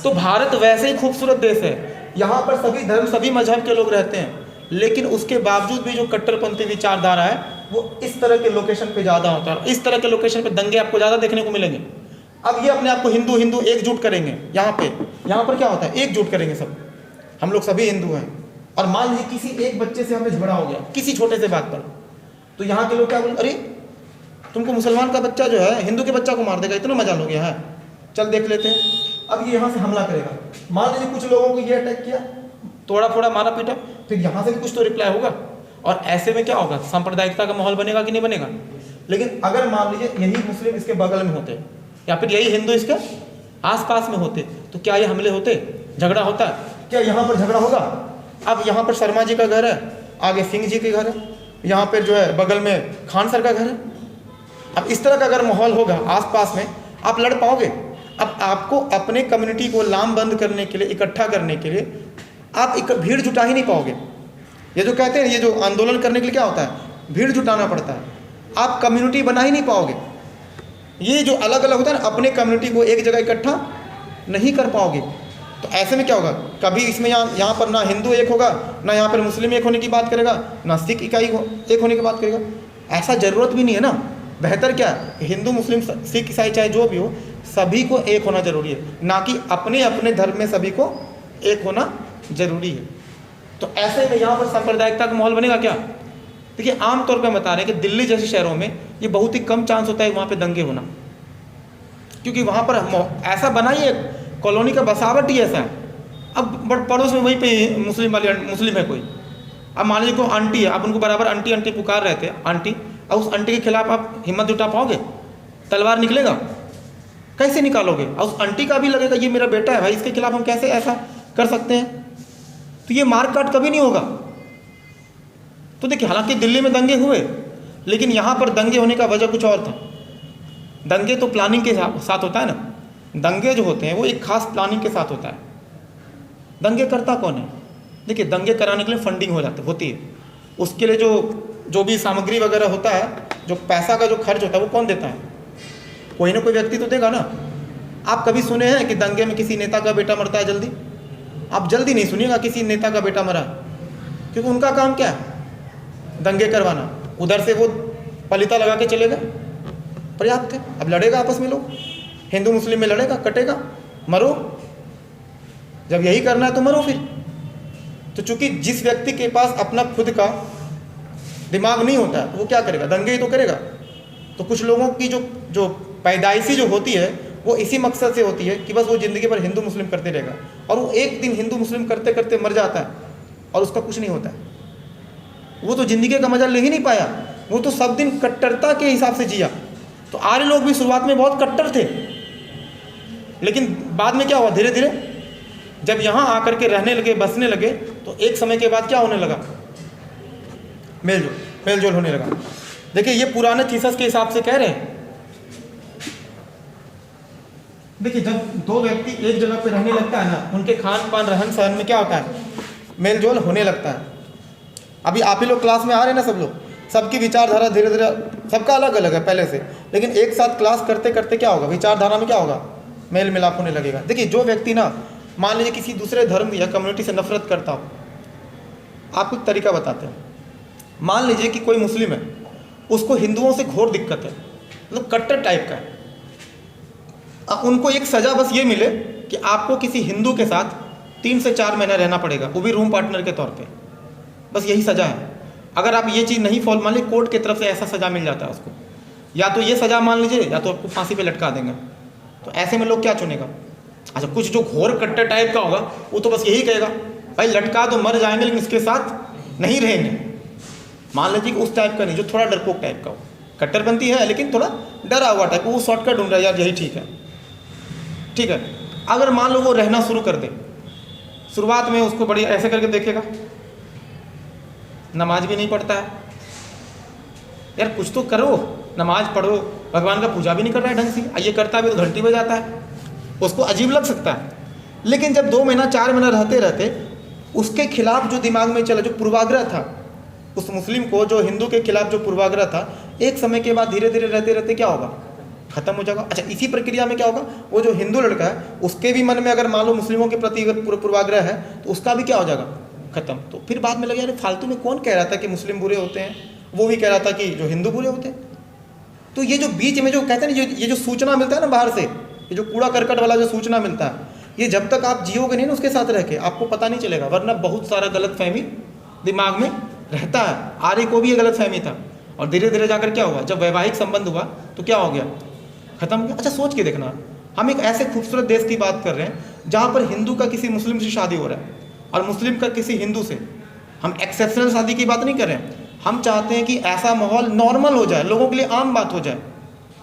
Speaker 1: तो भारत वैसे ही खूबसूरत देश है, यहाँ पर सभी धर्म सभी मजहब के लोग रहते हैं, लेकिन उसके बावजूद भी जो कट्टरपंथी विचारधारा है वो इस तरह के लोकेशन पे ज़्यादा होता है। इस तरह के लोकेशन पे दंगे आपको ज़्यादा देखने को मिलेंगे। अब ये अपने आप को हिंदू हिंदू एकजुट करेंगे, यहाँ पर क्या होता है, एकजुट करेंगे सब, हम लोग सभी हिंदू हैं। और मान लीजिए किसी एक बच्चे से हमें झगड़ा हो गया किसी छोटे से बात पर, तो यहाँ के लोग क्या बोले, अरे तुमको मुसलमान का बच्चा जो है हिंदू के बच्चा को मार देगा, इतना मजा लोगे है, चल देख लेते हैं। अब ये यहाँ से हमला करेगा, मान लीजिए कुछ लोगों को ये अटैक किया, तोड़ा फोड़ा मारा पीटा, फिर यहाँ से भी कुछ तो रिप्लाई होगा। और ऐसे में क्या होगा, सांप्रदायिकता का माहौल बनेगा कि नहीं बनेगा। लेकिन अगर मान लीजिए यही मुस्लिम इसके बगल में होते या फिर यही हिंदू इसके आसपास में होते, तो क्या ये हमले होते, झगड़ा होता? क्या यहाँ पर झगड़ा होगा? अब यहाँ पर शर्मा जी का घर है, आगे सिंह जी के घर है, यहाँ पर जो है बगल में खान सर का घर है। अब इस तरह का अगर माहौल होगा आसपास में, आप लड़ पाओगे? अब आपको अपने कम्युनिटी को लामबंद करने के लिए, इकट्ठा करने के लिए आप एक भीड़ जुटा ही नहीं पाओगे। ये जो कहते हैं, ये जो आंदोलन करने के लिए क्या होता है, भीड़ जुटाना पड़ता है, आप कम्युनिटी बना ही नहीं पाओगे। ये जो अलग अलग होता है ना, अपने कम्युनिटी को एक जगह इकट्ठा नहीं कर पाओगे। तो ऐसे में क्या होगा, कभी इसमें यहाँ पर ना हिंदू एक होगा, ना यहाँ पर मुस्लिम एक होने की बात करेगा, ना सिख इकाई एक होने की बात करेगा। ऐसा ज़रूरत भी नहीं है ना। बेहतर क्या है, हिंदू मुस्लिम सिख ईसाई चाहे जो भी हो, सभी को एक होना ज़रूरी है, ना कि अपने अपने धर्म में सभी को एक होना ज़रूरी है। तो ऐसे में यहाँ पर सांप्रदायिकता का माहौल बनेगा क्या? देखिए, आमतौर पर बता रहे हैं कि दिल्ली जैसे शहरों में ये बहुत ही कम चांस होता है वहाँ पे दंगे होना, क्योंकि वहाँ पर ऐसा बना ही है, कॉलोनी का बसावट ही ऐसा है। अब पड़ोस में वहीं पे मुस्लिम है कोई, अब मान लीजिए कोई आंटी है, आप उनको बराबर आंटी आंटी पुकार रहे थे, आंटी, और उस आंटी के खिलाफ आप हिम्मत जुटा पाओगे? तलवार निकलेगा? कैसे निकालोगे? और उस आंटी का भी लगेगा ये मेरा बेटा है भाई, इसके खिलाफ हम कैसे ऐसा कर सकते हैं? तो ये मारकाट कभी नहीं होगा। तो देखिए, हालांकि दिल्ली में दंगे हुए, लेकिन यहाँ पर दंगे होने का वजह कुछ और था। दंगे तो प्लानिंग के साथ होता है ना, दंगे जो होते हैं वो एक खास प्लानिंग के साथ होता है। दंगे करता कौन है? देखिए, दंगे कराने के लिए फंडिंग होती है, उसके लिए जो भी सामग्री वगैरह होता है, जो पैसा का जो खर्च होता है वो कौन देता है? कोई ना कोई व्यक्ति तो देगा ना। आप कभी सुने हैं कि दंगे में किसी नेता का बेटा मरता है जल्दी? आप जल्दी नहीं सुनिएगा किसी नेता का बेटा मरा, क्योंकि उनका काम क्या है, दंगे करवाना। उधर से वो पलिता लगा के चले गए, पर्याप्त है। अब लड़ेगा आपस में लोग, हिंदू मुस्लिम में लड़ेगा, कटेगा, मरो। जब यही करना है तो मरो फिर। तो चूंकि जिस व्यक्ति के पास अपना खुद का दिमाग नहीं होता है तो वो क्या करेगा, दंगे ही तो करेगा। तो कुछ लोगों की जो पैदाइशी जो होती है वो इसी मकसद से होती है कि बस वो ज़िंदगी भर हिंदू मुस्लिम करते रहेगा, और वो एक दिन हिंदू मुस्लिम करते करते मर जाता है और उसका कुछ नहीं होता है। वो तो ज़िंदगी का मजा ले ही नहीं पाया, वो तो सब दिन कट्टरता के हिसाब से जिया। तो आर्य लोग भी शुरुआत में बहुत कट्टर थे, लेकिन बाद में क्या हुआ, धीरे धीरे जब यहाँ आकर के रहने लगे, बसने लगे, तो एक समय के बाद क्या होने लगा, मेल जोल होने लगा। देखिए, ये पुराने थीसिस के हिसाब से कह रहे हैं। देखिए, जब दो व्यक्ति एक जगह पे रहने लगता है ना, उनके खान पान रहन सहन में क्या होता है, मेल जोल होने लगता है। अभी आप ही लोग क्लास में आ रहे हैं ना, सब लोग, सबकी विचारधारा धीरे धीरे सबका अलग अलग है पहले से, लेकिन एक साथ क्लास करते करते क्या होगा, विचारधारा में क्या होगा, मेल मिलाप होने लगेगा। देखिए, जो व्यक्ति ना मान लीजिए किसी दूसरे धर्म या कम्युनिटी से नफरत करता हो, आपको एक तरीका बताते हैं। मान लीजिए कि कोई मुस्लिम है, उसको हिंदुओं से घोर दिक्कत है, मतलब कट्टर टाइप का है। अब उनको एक सज़ा बस ये मिले कि आपको किसी हिंदू के साथ 3 से 4 महीना रहना पड़ेगा, वो भी रूम पार्टनर के तौर पे, बस यही सज़ा है। अगर आप ये चीज़ नहीं फॉलो, मान लीजिए कोर्ट की तरफ से ऐसा सज़ा मिल जाता है उसको, या तो ये सज़ा मान लीजिए, या तो आपको फांसी पे लटका देंगे। तो ऐसे में लोग क्या चुनेगा? अच्छा, कुछ जो घोर कट्टर टाइप का होगा वो तो बस यही कहेगा, भाई लटका तो मर जाएंगे लेकिन इसके साथ नहीं रहेंगे। मान लीजिए कि उस टाइप का नहीं, जो थोड़ा डरपोक टाइप का हो, कट्टरपंथी है लेकिन थोड़ा डरा हुआ टाइप, वो शॉर्टकट ढूंढ रहा है, यार यही ठीक है, ठीक है। अगर मान लो वो रहना शुरू कर दे, शुरुआत में उसको बड़ी ऐसे करके देखेगा, नमाज भी नहीं पढ़ता है, यार कुछ तो करो, नमाज पढ़ो, भगवान का पूजा भी नहीं कर रहा है ढंग से, ये करता भी तो घंटी बजाता है, उसको अजीब लग सकता है। लेकिन जब 2 महीना 4 महीना रहते रहते उसके खिलाफ जो दिमाग में चला, जो पूर्वाग्रह था उस मुस्लिम को, जो हिंदू के खिलाफ जो पूर्वाग्रह था, एक समय के बाद धीरे धीरे रहते रहते क्या होगा, खत्म हो जाएगा। अच्छा, इसी प्रक्रिया में क्या होगा, वो जो हिंदू लड़का है उसके भी मन में अगर मान लो मुस्लिमों के प्रति अगर पूर्वाग्रह है तो उसका भी क्या हो जाएगा, खत्म। तो फिर बाद में लगे यार फालतू में कौन कह रहा था कि मुस्लिम बुरे होते हैं, वो भी कह रहा था कि जो हिंदू बुरे होते हैं। तो ये जो बीच में जो कहते हैं ना, ये जो सूचना मिलता है ना बाहर से, ये जो कूड़ा करकट वाला जो सूचना मिलता है, ये जब तक आप जियोगे नहीं ना उसके साथ रह के, आपको पता नहीं चलेगा, वरना बहुत सारा गलत फहमी दिमाग में रहता है। आर्य को भी ये गलत फहमी था, और धीरे धीरे जाकर क्या हुआ, जब वैवाहिक संबंध हुआ तो क्या हो गया, खत्म हो गया। अच्छा, सोच के देखना, हम एक ऐसे खूबसूरत देश की बात कर रहे हैं जहाँ पर हिंदू का किसी मुस्लिम से शादी हो रहा है और मुस्लिम का किसी हिंदू से, हम एक्सेप्शनल शादी की बात नहीं कर रहे हैं, हम चाहते हैं कि ऐसा माहौल नॉर्मल हो जाए, लोगों के लिए आम बात हो जाए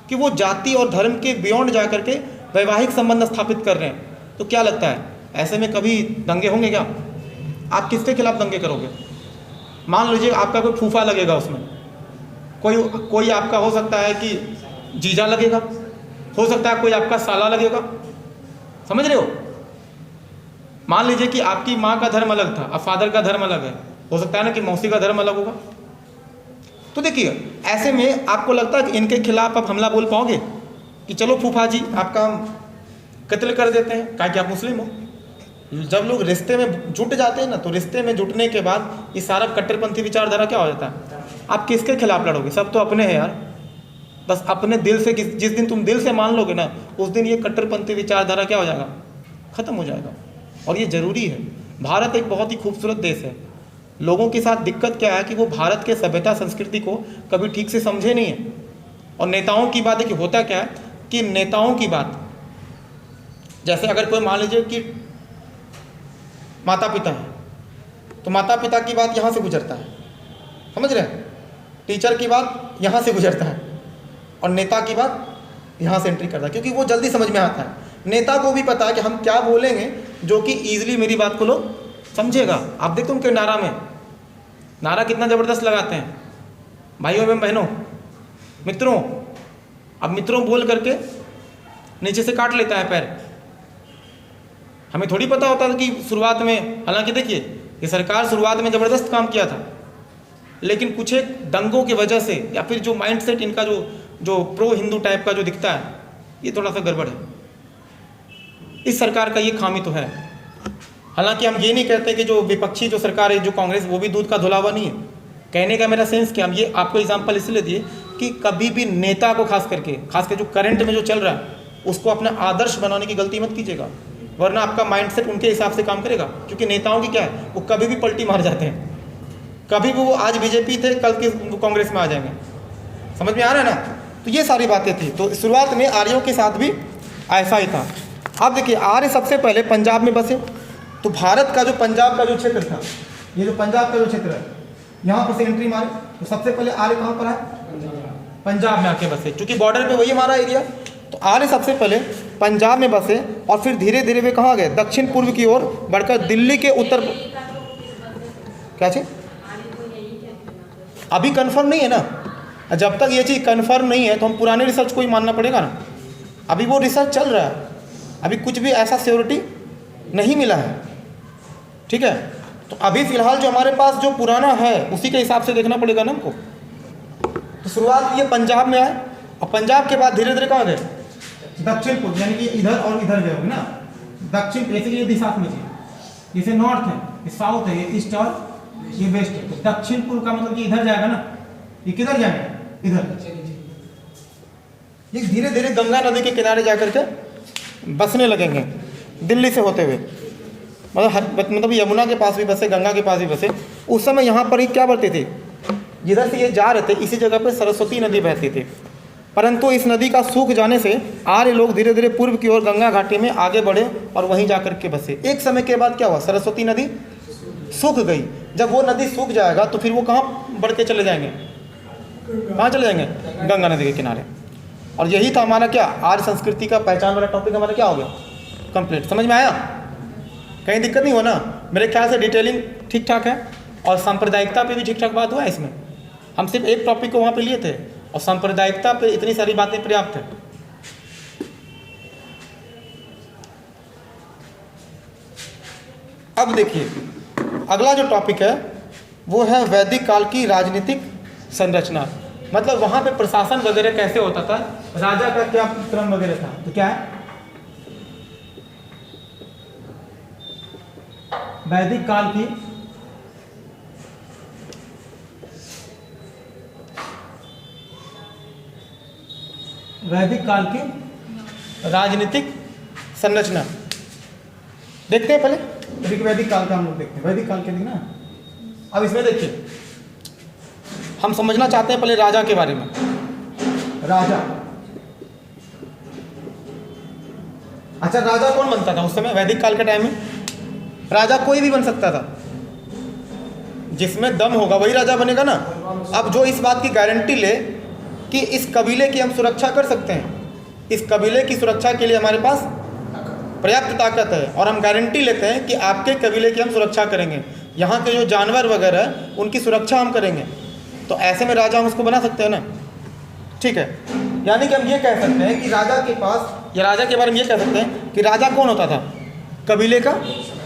Speaker 1: कि वो जाति और धर्म के बियॉन्ड जा करके वैवाहिक संबंध स्थापित कर रहे हैं। तो क्या लगता है ऐसे में कभी दंगे होंगे क्या? आप किसके खिलाफ दंगे करोगे? मान लीजिए आपका कोई फूफा लगेगा, उसमें कोई आपका हो सकता है कि जीजा लगेगा, हो सकता है कोई आपका साला लगेगा, समझ रहे हो? मान लीजिए कि आपकी माँ का धर्म अलग था, अब फादर का धर्म अलग है, हो सकता है ना कि मौसी का धर्म अलग होगा। तो देखिए ऐसे में आपको लगता है कि इनके खिलाफ आप हमला बोल पाओगे कि चलो फूफा जी आपका कत्ल कर देते हैं, क्या कि आप मुस्लिम हो? जब लोग रिश्ते में जुट जाते हैं ना, तो रिश्ते में जुटने के बाद ये सारा कट्टरपंथी विचारधारा क्या हो जाता है? आप किसके खिलाफ लड़ोगे? सब तो अपने हैं यार, बस अपने दिल से। जिस दिन तुम दिल से मान लोगे ना, उस दिन ये कट्टरपंथी विचारधारा क्या हो जाएगा? ख़त्म हो जाएगा। और ये ज़रूरी है। भारत एक बहुत ही खूबसूरत देश है। लोगों के साथ दिक्कत क्या है कि वो भारत के सभ्यता संस्कृति को कभी ठीक से समझे नहीं है। और नेताओं की बात है कि होता क्या है कि नेताओं की बात, जैसे अगर कोई मान लीजिए कि माता पिता है, तो माता पिता की बात यहाँ से गुजरता है, समझ रहे हैं? टीचर की बात यहाँ से गुजरता है और नेता की बात यहाँ से एंट्री करता है, क्योंकि वो जल्दी समझ में आता है। नेता को भी पता है कि हम क्या बोलेंगे जो कि ईजिली मेरी बात को लोग समझेगा। आप देखते हो उनके नारा में, नारा कितना ज़बरदस्त लगाते हैं, भाइयों एवं बहनों, मित्रों। अब मित्रों बोल करके नीचे से काट लेता है पैर। हमें थोड़ी पता होता था कि शुरुआत में, हालांकि देखिए ये सरकार शुरुआत में ज़बरदस्त काम किया था, लेकिन कुछ एक दंगों की वजह से या फिर जो माइंडसेट इनका जो प्रो हिंदू टाइप का जो दिखता है, ये थोड़ा सा गड़बड़ है। इस सरकार का ये खामी तो है। हालांकि हम ये नहीं कहते कि जो विपक्षी जो सरकार है, जो कांग्रेस, वो भी दूध का धुलावा नहीं है। कहने का मेरा सेंस क्या, हम ये आपको एग्जांपल इसलिए दिए कि कभी भी नेता को खास करके जो करंट में जो चल रहा है उसको अपना आदर्श बनाने की गलती मत कीजिएगा, वरना आपका माइंडसेट उनके हिसाब से काम करेगा। क्योंकि नेताओं की क्या है, वो कभी भी पलटी मार जाते हैं। कभी भी वो आज बीजेपी थे, कल के कांग्रेस में आ जाएंगे। समझ में आ रहा है ना? तो ये सारी बातें थी। तो शुरुआत में आर्यों के साथ भी ऐसा ही था। अब देखिए आर्य सबसे पहले पंजाब में बसे। तो भारत का जो पंजाब का जो क्षेत्र था, ये जो पंजाब का जो क्षेत्र है, यहाँ पर से एंट्री मारे तो सबसे पहले आर्य कहाँ पर आए? पंजाब में आके बसे। चूँकि बॉर्डर पे वही हमारा एरिया, तो आर्य सबसे पहले पंजाब में बसे और फिर धीरे धीरे वे कहाँ गए? दक्षिण पूर्व की ओर बढ़कर दिल्ली के उत्तर। क्या चीज़ अभी कंफर्म नहीं है ना। जब तक ये चीज़ कंफर्म नहीं है तो हम पुराने रिसर्च को ही मानना पड़ेगा ना। अभी वो रिसर्च चल रहा है, अभी कुछ भी ऐसा श्योरिटी नहीं मिला है, ठीक है? तो अभी फ़िलहाल जो हमारे पास जो पुराना है उसी के हिसाब से देखना पड़ेगा ना हमको। तो शुरुआत ये पंजाब में आए और पंजाब के बाद धीरे धीरे कहाँ गए? दक्षिण पूर्व, यानी कि इधर और इधर गए होंगे ना। दक्षिण जैसे कि ये दिशा में चाहिए, जैसे नॉर्थ है, ये साउथ है, ये ईस्ट और ये वेस्ट है। तो दक्षिण पूर्व का मतलब कि इधर जाएगा ना। ये किधर जाएगा? इधर। ये धीरे धीरे गंगा नदी के किनारे जाकर के बसने लगेंगे दिल्ली से होते हुए। मतलब यमुना के पास भी बसे, गंगा के पास भी बसे। उस समय यहाँ पर ही क्या बढ़ती थी, जिधर से ये जा रहे थे इसी जगह पर सरस्वती नदी बहती थी। परंतु इस नदी का सूख जाने से आर्य लोग धीरे धीरे पूर्व की ओर गंगा घाटी में आगे बढ़े और वहीं जाकर के बसे। एक समय के बाद क्या हुआ? सरस्वती नदी सूख गई। जब वो नदी सूख जाएगा तो फिर वो कहाँ बढ़ के चले जाएंगे? कहाँ चले जाएंगे? गंगा नदी के किनारे। और यही था हमारा क्या, आर्य संस्कृति का पहचान वाला टॉपिक हमारा क्या हो गया? कंप्लीट। समझ में आया? कहीं दिक्कत नहीं हो ना? मेरे ख्याल से डिटेलिंग ठीक ठाक है और सांप्रदायिकता पे भी ठीक ठाक बात हुआ है इसमें। हम सिर्फ एक टॉपिक को वहाँ पे लिए थे और सांप्रदायिकता पे इतनी सारी बातें पर्याप्त है। अब देखिए अगला जो टॉपिक है वो है वैदिक काल की राजनीतिक संरचना। मतलब वहाँ पे प्रशासन वगैरह कैसे होता था, राजा का क्या क्रम वगैरह था। तो क्या है? वैदिक काल की राजनीतिक संरचना देखते हैं। पहले वैदिक काल का हम लोग देखते हैं। वैदिक काल के दिन ना, अब इसमें देखिए हम समझना चाहते हैं पहले राजा के बारे में। राजा, अच्छा राजा कौन बनता था उस समय? वैदिक काल के टाइम में राजा कोई भी बन सकता था। जिसमें दम होगा वही राजा बनेगा ना। अब जो इस बात की गारंटी ले कि इस कबीले की हम सुरक्षा कर सकते हैं, इस कबीले की सुरक्षा के लिए हमारे पास पर्याप्त ताकत है, और हम गारंटी लेते हैं कि आपके कबीले की हम सुरक्षा करेंगे, यहाँ के जो जानवर वगैरह है उनकी सुरक्षा हम करेंगे, तो ऐसे में राजा हम उसको बना सकते हैं ना। ठीक है, यानी कि हम ये कह सकते हैं कि राजा के पास, या राजा के बारे में ये कह सकते हैं कि राजा कौन होता था? कबीले का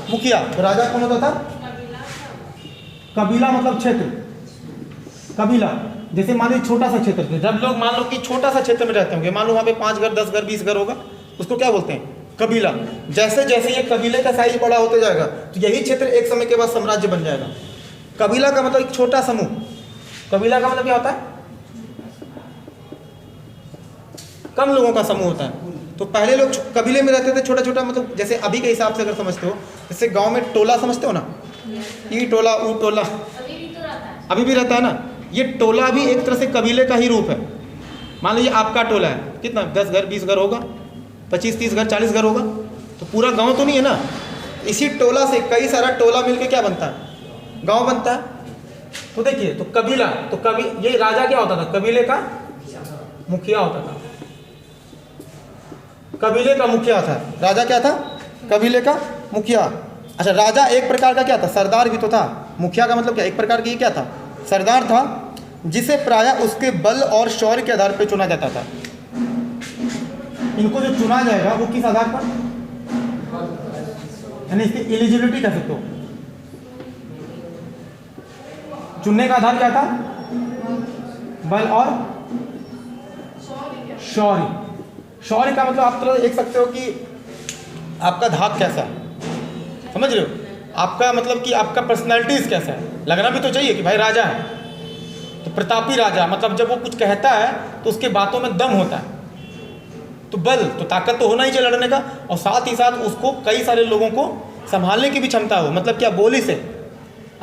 Speaker 1: मुखिया। तो राजा कौन होता था? कबीला मतलब क्षेत्र, कबीला। जैसे मान लीजिए छोटा सा क्षेत्र है, जब लोग मान लो कि छोटा सा क्षेत्र में रहते होंगे, मान लो वहाँ पे 5 घर 10 घर 20 घर होगा, उसको क्या बोलते हैं? कबीला। जैसे जैसे ये कबीले का साइज बड़ा होते जाएगा तो यही क्षेत्र एक समय के बाद साम्राज्य बन जाएगा। कबीला का मतलब एक छोटा समूह। कबीला का मतलब क्या होता है? कम लोगों का समूह होता है। तो पहले लोग कबीले में रहते थे, छोटा छोटा, मतलब जैसे अभी के हिसाब से अगर समझते हो, जैसे गांव में टोला समझते हो ना, ई टोला ऊ टोला, अभी भी रहता है ना। ये टोला भी एक तरह से कबीले का ही रूप है। मान लीजिए आपका टोला है, कितना 10 घर 20 घर होगा, 25 30 घर 40 घर होगा, तो पूरा गांव तो नहीं है ना। इसी टोला से कई सारा टोला मिलके क्या बनता है? गांव बनता है। तो देखिए, तो कबीला, तो ये राजा क्या होता था? कबीले का मुखिया होता था। कबीले का मुखिया था राजा। क्या था? कबीले का मुखिया। अच्छा, राजा एक प्रकार का क्या था? सरदार भी तो था। मुखिया का मतलब क्या? एक प्रकार की क्या था? सरदार था, जिसे प्रायः उसके बल और शौर्य के आधार पर चुना जाता था। इनको जो चुना जाएगा वो किस आधार पर? यानी इसकी एलिजिबिलिटी कह सकते हो। चुनने का आधार क्या था? बल और शौर्य। शौर्य का मतलब आप तरह देख सकते हो कि आपका धाक कैसा है, समझ रहे हो? आपका मतलब कि आपका पर्सनैलिटीज कैसा है, लगना भी तो चाहिए कि भाई राजा है। तो प्रतापी राजा मतलब जब वो कुछ कहता है तो उसके बातों में दम होता है। तो बल, तो ताकत तो होना ही चाहिए लड़ने का, और साथ ही साथ उसको कई सारे लोगों को संभालने की भी क्षमता हो। मतलब क्या? बोली से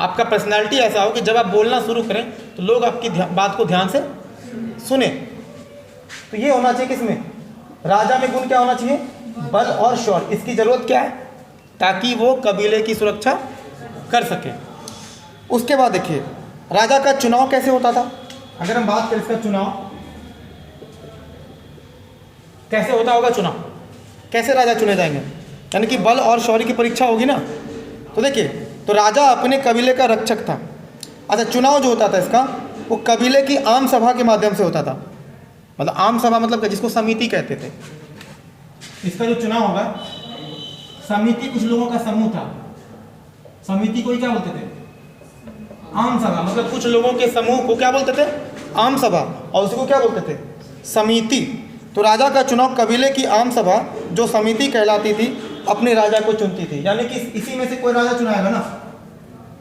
Speaker 1: आपका पर्सनैलिटी ऐसा हो कि जब आप बोलना शुरू करें तो लोग आपकी बात को ध्यान से सुने। तो ये होना चाहिए किसमें? राजा में गुण क्या होना चाहिए? बल और शौर्य। इसकी जरूरत क्या है? ताकि वो कबीले की सुरक्षा कर सके। उसके बाद देखिए, राजा का चुनाव कैसे होता था? अगर हम बात करें इसका चुनाव कैसे होता होगा, चुनाव कैसे राजा चुने जाएंगे? यानी कि बल और शौर्य की परीक्षा होगी ना। तो देखिए, तो राजा अपने कबीले का रक्षक था। अच्छा, चुनाव जो होता था इसका, वो कबीले की आम सभा के माध्यम से होता था। मतलब आम सभा मतलब क्या? जिसको समिति कहते थे। इसका जो चुनाव होगा, समिति कुछ लोगों का समूह था, समिति को ही क्या बोलते थे? आम सभा। मतलब कुछ लोगों के समूह को क्या बोलते थे? आम सभा। और उसको क्या बोलते थे? समिति। तो राजा का चुनाव कबीले की आम सभा, जो समिति कहलाती थी, अपने राजा को चुनती थी। यानी कि इसी में से कोई राजा चुनाएगा ना।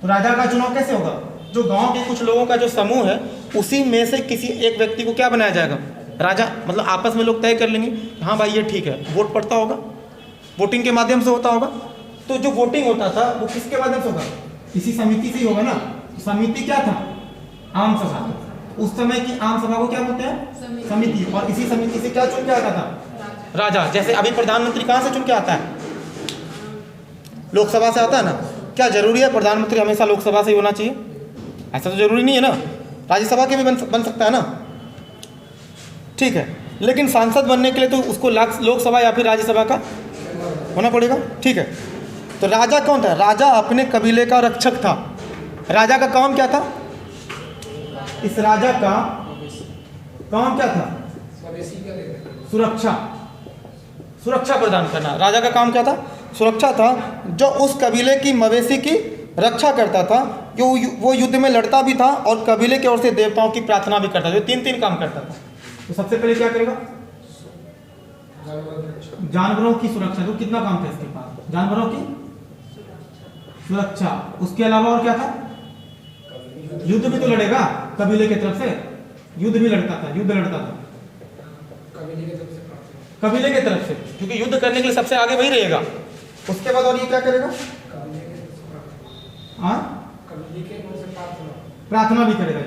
Speaker 1: तो राजा का चुनाव कैसे होगा? जो गांव के कुछ लोगों का जो समूह है, उसी में से किसी एक व्यक्ति को क्या बनाया जाएगा? राजा। मतलब आपस में लोग तय कर लेंगे, हाँ भाई ये ठीक है। वोट पड़ता होगा, वोटिंग के माध्यम से होता होगा। तो जो वोटिंग होता था वो किसके माध्यम से होगा? इसी समिति से ही होगा ना। समिति क्या था? आम सभा। उस समय की आम सभा को क्या बोलते हैं? समिति। और इसी समिति से क्या चुन के आता था? राजा। जैसे अभी प्रधानमंत्री कहाँ से चुन के आता है? लोकसभा से आता है ना। क्या जरूरी है प्रधानमंत्री हमेशा लोकसभा से ही होना चाहिए? ऐसा तो जरूरी नहीं है ना। राज्यसभा के भी बन सकता है ना। ठीक है, लेकिन सांसद बनने के लिए तो उसको लोकसभा या फिर राज्यसभा का होना पड़ेगा। ठीक है, तो राजा कौन था? राजा अपने कबीले का रक्षक था। राजा का काम क्या था? इस राजा का काम क्या था? सुरक्षा प्रदान करना। राजा का काम क्या था? सुरक्षा था। जो उस कबीले की मवेशी की रक्षा करता था, वो युद्ध में लड़ता भी था और कबीले की ओर से देवताओं की प्रार्थना भी करता था। तीन काम करता था। तो सबसे पहले क्या करेगा? जानवरों की सुरक्षा। तो कितना काम था इसके पास? जानवरों की सुरक्षा। उसके अलावा और क्या था? युद्ध भी तो लड़ेगा कबीले की तरफ से। युद्ध भी लड़ता था, युद्ध लड़ता था कबीले की तरफ से, क्योंकि युद्ध करने के लिए सबसे आगे वही रहेगा। उसके बाद और ये क्या करेगा? प्रार्थना भी करेगा।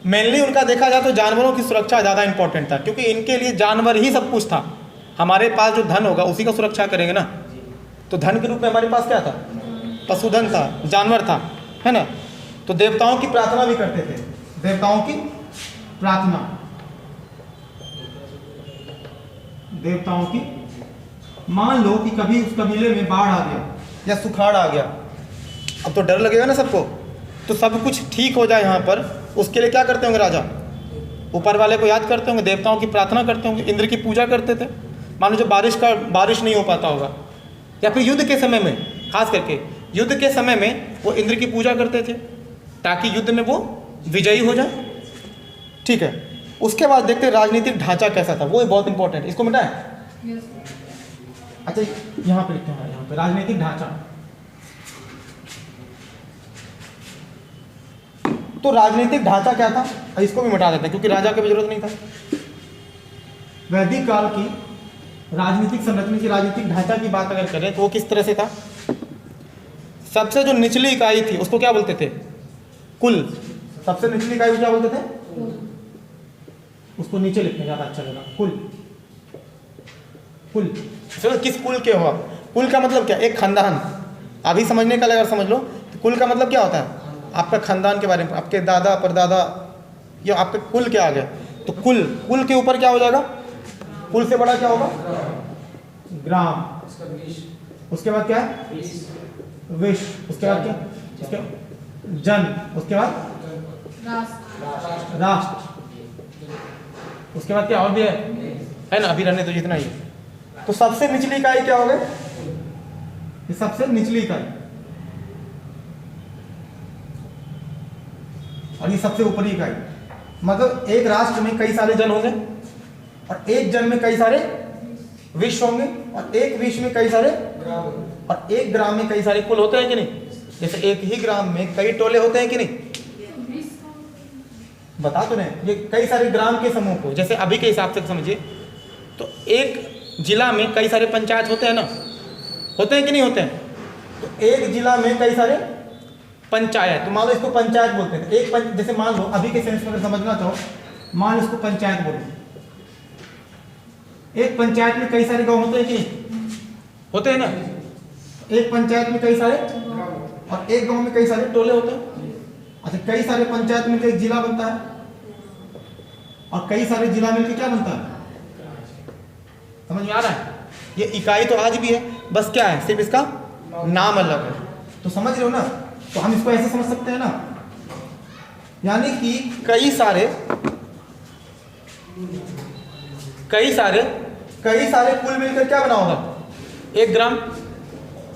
Speaker 1: मेनली उनका देखा जाए तो जानवरों की सुरक्षा ज़्यादा इंपॉर्टेंट था, क्योंकि इनके लिए जानवर ही सब कुछ था। हमारे पास जो धन होगा उसी का सुरक्षा करेंगे ना। तो धन के रूप में हमारे पास क्या था? पशुधन था, जानवर था, है ना। तो देवताओं की प्रार्थना भी करते थे, देवताओं की प्रार्थना, देवताओं की। मान लो कि कभी उस कबीले में बाढ़ आ गया या सुखाड़ आ गया, अब तो डर लगेगा ना सबको। तो सब कुछ ठीक हो जाए यहाँ पर, उसके लिए क्या करते होंगे राजा? ऊपर वाले को याद करते होंगे, देवताओं की प्रार्थना करते होंगे, इंद्र की पूजा करते थे। मान लो जो बारिश नहीं हो पाता होगा, या फिर युद्ध के समय में, खास करके युद्ध के समय में वो इंद्र की पूजा करते थे ताकि युद्ध में वो विजयी हो जाए। ठीक है, उसके बाद देखते हैं राजनीतिक ढांचा कैसा था, वो बहुत इंपॉर्टेंट है, इसको मिटाएं। अच्छा यहाँ पे लिखते हैं, यहाँ पे राजनीतिक ढांचा। तो राजनीतिक ढांचा क्या था, इसको भी मिटा देते हैं क्योंकि राजा की भी जरूरत नहीं था। वैदिक काल की राजनीतिक संरचना की, राजनीतिक ढांचा की बात अगर करें तो वो किस तरह से था? सबसे जो निचली इकाई थी उसको क्या बोलते थे? कुल। सबसे निचली इकाई को क्या बोलते थे? उसको नीचे लिखने ज़्यादा अच्छा लगा, कुल। कुल किस कुल के हो आप? कुल का मतलब क्या? एक खानदान। अभी समझने का अगर समझ लो तो कुल का मतलब क्या होता है? आपका खानदान के बारे में, आपके दादा परदादा, या आपके कुल क्या आ गया। तो कुल, कुल के ऊपर क्या हो जाएगा? कुल से बड़ा क्या होगा? ग्राम। उसके बाद क्या है? विश्व। उसके बाद क्या? उसके जन। उसके बाद राष्ट्र। उसके बाद क्या और भी है ना, अभी रहने तो जितना ही। तो सबसे निचली इकाई क्या हो गई? ये सबसे निचली इकाई, और ये सबसे ऊपरी इकाई। मतलब एक राष्ट्र में कई सारे जन होंगे, और एक जन में कई सारे विश्व होंगे, और एक विश्व में कई सारे, और एक ग्राम में कई सारे कुल होते हैं कि नहीं? जैसे एक ही ग्राम में कई टोले होते हैं कि नहीं? बता तो नहीं, ये कई सारे ग्राम के समूह को, जैसे अभी के हिसाब से समझिए तो एक जिला में कई सारे पंचायत होते हैं ना, होते हैं कि नहीं होते हैं? तो एक जिला में कई सारे पंचायत, तो मान लो इसको पंचायत बोलते हैं। एक जैसे मान लो अभी के सेंस में अगर समझना चाहो, मान लो इसको पंचायत बोलो। एक पंचायत में कई सारे गांव होते हैं कि नहीं? होते हैं ना। एक पंचायत में कई सारे, और एक गांव में कई सारे टोले होते हैं। अच्छा, कई सारे पंचायत मिलकर एक जिला बनता है, और कई सारे जिला मिलकर क्या बनता है? समझ में आ रहा है? ये इकाई तो आज भी है, बस क्या है, सिर्फ इसका नाम अलग है। तो समझ रहे हो ना? तो हम इसको ऐसे समझ सकते हैं ना, यानी कि कई सारे कुल मिलकर क्या बना होगा? एक ग्राम।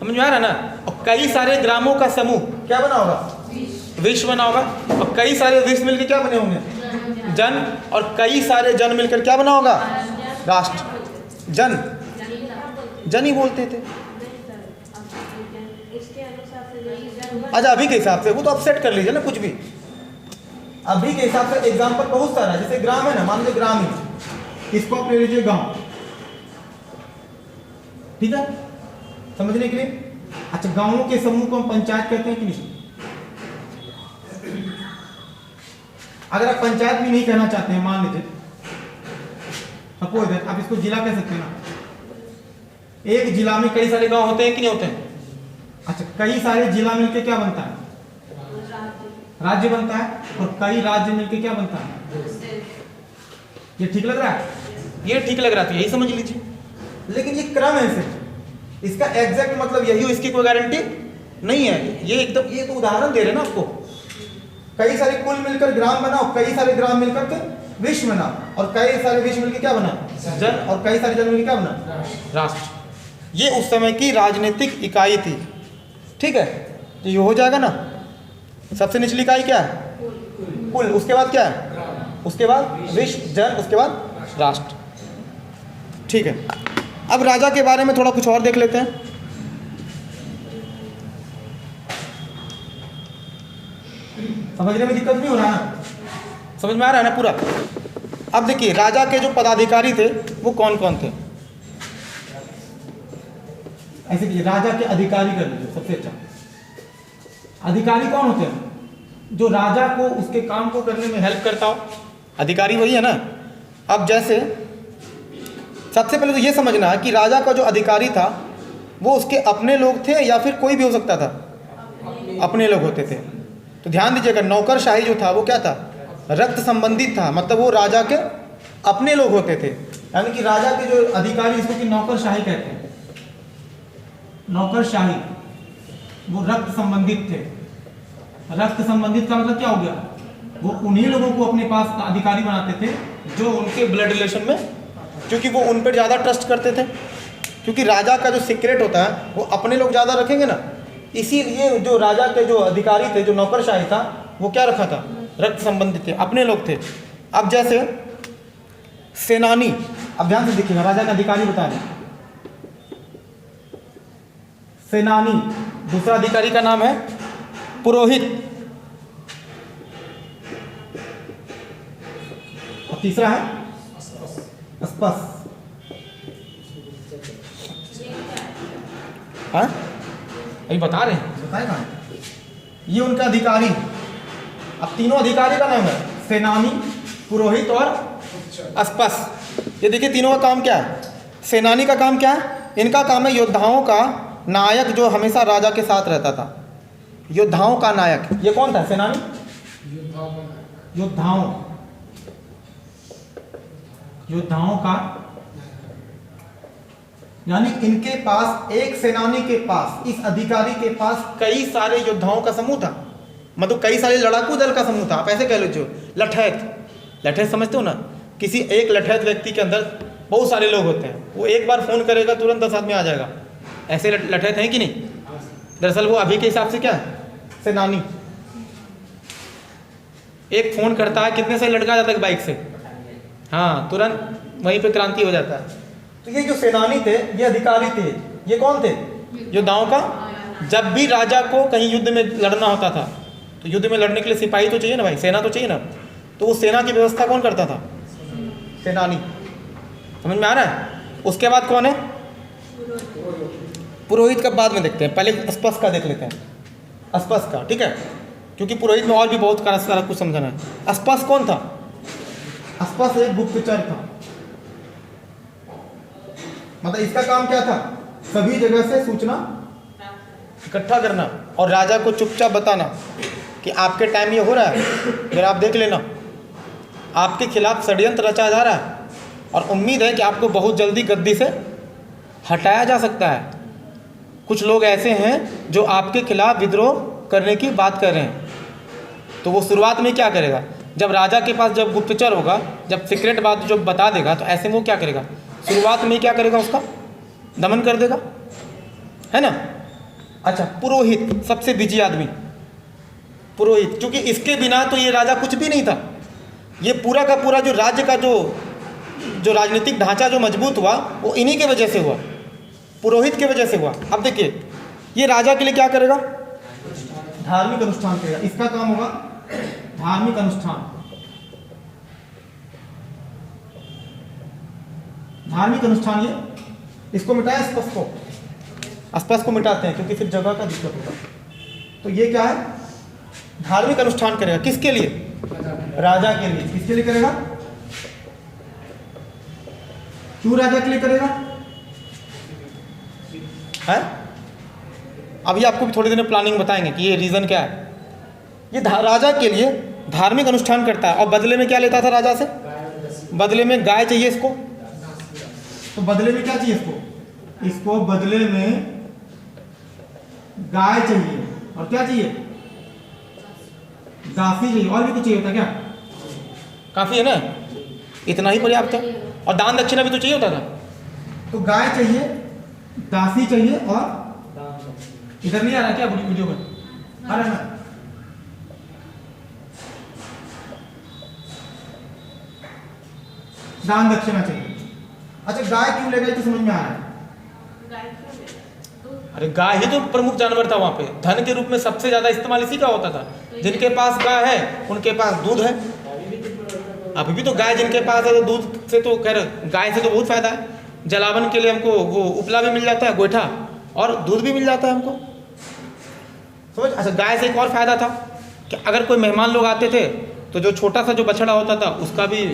Speaker 1: समझ में आ रहा है ना? और कई सारे ग्रामों का समूह क्या बना होगा? विश्व बना होगा। और कई सारे विश्व मिलकर क्या बने होंगे? जन। और कई सारे जन मिलकर क्या बना होगा? राष्ट्र। जन ही बोलते थे। अच्छा, अभी के हिसाब से वो तो आप सेट कर लीजिए ना, कुछ भी अभी के हिसाब से एग्जाम्पल बहुत सारा है। जैसे ग्राम है ना, मान लीजिए ग्राम ही, इसको आप ले लीजिए गांव। ठीक है, समझने के लिए। अच्छा, गांवों के समूह को हम पंचायत कहते हैं कि नहीं? अगर आप पंचायत भी नहीं कहना चाहते हैं, मान लीजिए सपोज दैट आप इसको जिला कह सकते हैं ना। एक जिला में कई सारे गांव होते हैं कि नहीं होते हैं? अच्छा, कई सारे जिला मिलके क्या बनता है? राज्य बनता है। और कई राज्य मिलके क्या बनता है? ये ठीक लग रहा है? ये ठीक लग रहा था, यही समझ लीजिए। लेकिन ये क्रम है सिर्फ, इसका एग्जैक्ट मतलब यही हो, इसकी कोई गारंटी नहीं है। ये एकदम, ये तो उदाहरण दे रहे हैं ना आपको। कई सारे कुल मिलकर ग्राम बनाओ, कई सारे ग्राम मिलकर के विश्व बना, और कई सारे विश्व मिलकर क्या बना? जन। और कई सारे जन मिलकर क्या बना? राष्ट्र। ये उस समय की राजनीतिक इकाई थी। ठीक है, तो ये हो जाएगा ना। सबसे निचली इकाई क्या है? कुल। उसके बाद क्या है? उसके बाद विश्व, जन, उसके बाद राष्ट्र। ठीक है, अब राजा के बारे में थोड़ा कुछ और देख लेते हैं। समझने में दिक्कत नहीं हो रहा ना? समझ में आ रहा है ना पूरा? अब देखिए, राजा के जो पदाधिकारी थे वो कौन कौन थे? ऐसे कीजिए, राजा के अधिकारी कर लीजिए, सबसे अच्छा। अधिकारी कौन होते हैं? जो राजा को उसके काम को करने में हेल्प करता हो, अधिकारी वही है ना। अब जैसे सबसे पहले तो ये समझना है कि राजा का जो अधिकारी था वो उसके अपने लोग थे या फिर कोई भी हो सकता था? अपने लोग होते थे। तो ध्यान दीजिएगा, नौकरशाही जो था वो क्या था, रक्त संबंधित था, मतलब वो राजा के अपने लोग होते थे। यानी कि राजा के जो अधिकारी, इसको कि नौकरशाही कहते हैं, नौकरशाही, वो रक्त संबंधित थे। रक्त संबंधित का मतलब क्या हो गया, वो उन्हीं लोगों को अपने पास अधिकारी बनाते थे जो उनके ब्लड रिलेशन में, क्योंकि वो उन पर ज़्यादा ट्रस्ट करते थे, क्योंकि राजा का जो सीक्रेट होता है वो अपने लोग ज़्यादा रखेंगे ना, इसीलिए जो राजा के जो अधिकारी थे, जो नौकरशाही था, वो क्या रखा था, रक्त संबंधित थे, अपने लोग थे। अब जैसे सेनानी, अब ध्यान से देखिएगा, राजा का अधिकारी बता रहे, सेनानी, दूसरा अधिकारी का नाम है पुरोहित, और तीसरा है अस्पस। हाँ अभी बता रहे हैं, बताए कहाँ, ये उनका अधिकारी। अब तीनों अधिकारी का नाम है सेनानी, पुरोहित और अस्पस। ये देखिए तीनों का काम क्या है। सेनानी का काम क्या है, इनका काम है योद्धाओं का नायक, जो हमेशा राजा के साथ रहता था, योद्धाओं का नायक। ये कौन था सेनानी, योद्धाओं का, यानी इनके पास, एक सेनानी के पास, इस अधिकारी के पास कई सारे योद्धाओं का समूह था, मतलब कई सारे लड़ाकू दल का समूह था। आप ऐसे कह लो, लठैत समझते हो ना, किसी एक लठैत व्यक्ति के अंदर बहुत सारे लोग होते हैं, वो एक बार फोन करेगा तुरंत 10 आदमी आ जाएगा, ऐसे लठैत हैं कि नहीं। दरअसल वो अभी के हिसाब से क्या है, सेनानी। एक फोन करता है, कितने से लड़का जाता है बाइक से, हाँ तुरंत वहीं पे क्रांति हो जाता है। तो ये जो सेनानी थे, ये अधिकारी थे, ये कौन थे, योद्धाओं का। जब भी राजा को कहीं युद्ध में लड़ना होता था, तो युद्ध में लड़ने के लिए सिपाही तो चाहिए ना भाई, सेना तो चाहिए ना, तो वो सेना की व्यवस्था कौन करता था, सेनानी। समझ में आ रहा है। उसके बाद कौन है, पुरोहित का बाद में देखते हैं, पहले अस्पस का देख लेते हैं, अस्पस का, ठीक है, क्योंकि पुरोहित में और भी बहुत सारा कुछ समझना है। अस्पस कौन था, अस्पस एक गुप्तचर था, मतलब इसका काम क्या था, सभी जगह से सूचना इकट्ठा करना और राजा को चुपचाप बताना कि आपके टाइम ये हो रहा है, फिर आप देख लेना, आपके खिलाफ षड्यंत्र रचा जा रहा है और उम्मीद है कि आपको बहुत जल्दी गद्दी से हटाया जा सकता है। कुछ लोग ऐसे हैं जो आपके खिलाफ विद्रोह करने की बात कर रहे हैं। तो वो शुरुआत में क्या करेगा, जब राजा के पास जब गुप्तचर होगा, जब सीक्रेट बात जो बता देगा, तो ऐसे में वो क्या करेगा, शुरुआत में क्या करेगा, उसका दमन कर देगा, है ना। अच्छा, पुरोहित सबसे बिजी आदमी, पुरोहित, क्योंकि इसके बिना तो ये राजा कुछ भी नहीं था। ये पूरा का पूरा जो राज्य का जो राजनीतिक ढांचा जो मजबूत हुआ, वो इन्हीं के वजह से हुआ, पुरोहित के वजह से हुआ। अब देखिए, ये राजा के लिए क्या करेगा, धार्मिक अनुष्ठान करेगा। इसका काम होगा धार्मिक अनुष्ठान। धार्मिक अनुष्ठान, ये इसको मिटाया, अस्पस को मिटाते हैं क्योंकि फिर जगह का दिक्कत होगा। तो ये क्या है, धार्मिक अनुष्ठान करेगा, किसके लिए, राजा के लिए। किसके लिए करेगा, क्यों राजा के लिए करेगा, है अभी आपको भी थोड़ी देर में प्लानिंग बताएंगे कि ये रीजन क्या है। ये राजा के लिए धार्मिक अनुष्ठान करता है और बदले में क्या लेता था राजा से, बदले में गाय चाहिए इसको, तो बदले में क्या चाहिए इसको बदले में गाय चाहिए, और क्या चाहिए, दासी चाहिए, और भी कुछ चाहिए होता क्या, काफी है ना, इतना ही पर्याप्त है। और दान दक्षिणा भी तो चाहिए होता था। तो गाय चाहिए, दासी चाहिए, और इधर नहीं आ रहा क्या वीडियो में, आ रहा है, दान दक्षिणा चाहिए। अच्छा, गाय क्यों लेगा, ये तो समझ में आ रहा है। अरे गाय ही तो प्रमुख जानवर था वहां पे, धन के रूप में सबसे ज्यादा इस्तेमाल इसी का होता था। जिनके पास गाय है उनके पास दूध है। अभी भी तो गाय जिनके पास है, तो दूध से तो खैर, गाय से तो बहुत फायदा है। जलावन के लिए हमको वो उपला भी मिल जाता है, गोईठा, और दूध भी मिल जाता है हमको, समझ। अच्छा, गाय से एक और फायदा था कि अगर कोई मेहमान लोग आते थे तो जो छोटा सा जो बछड़ा होता था उसका भी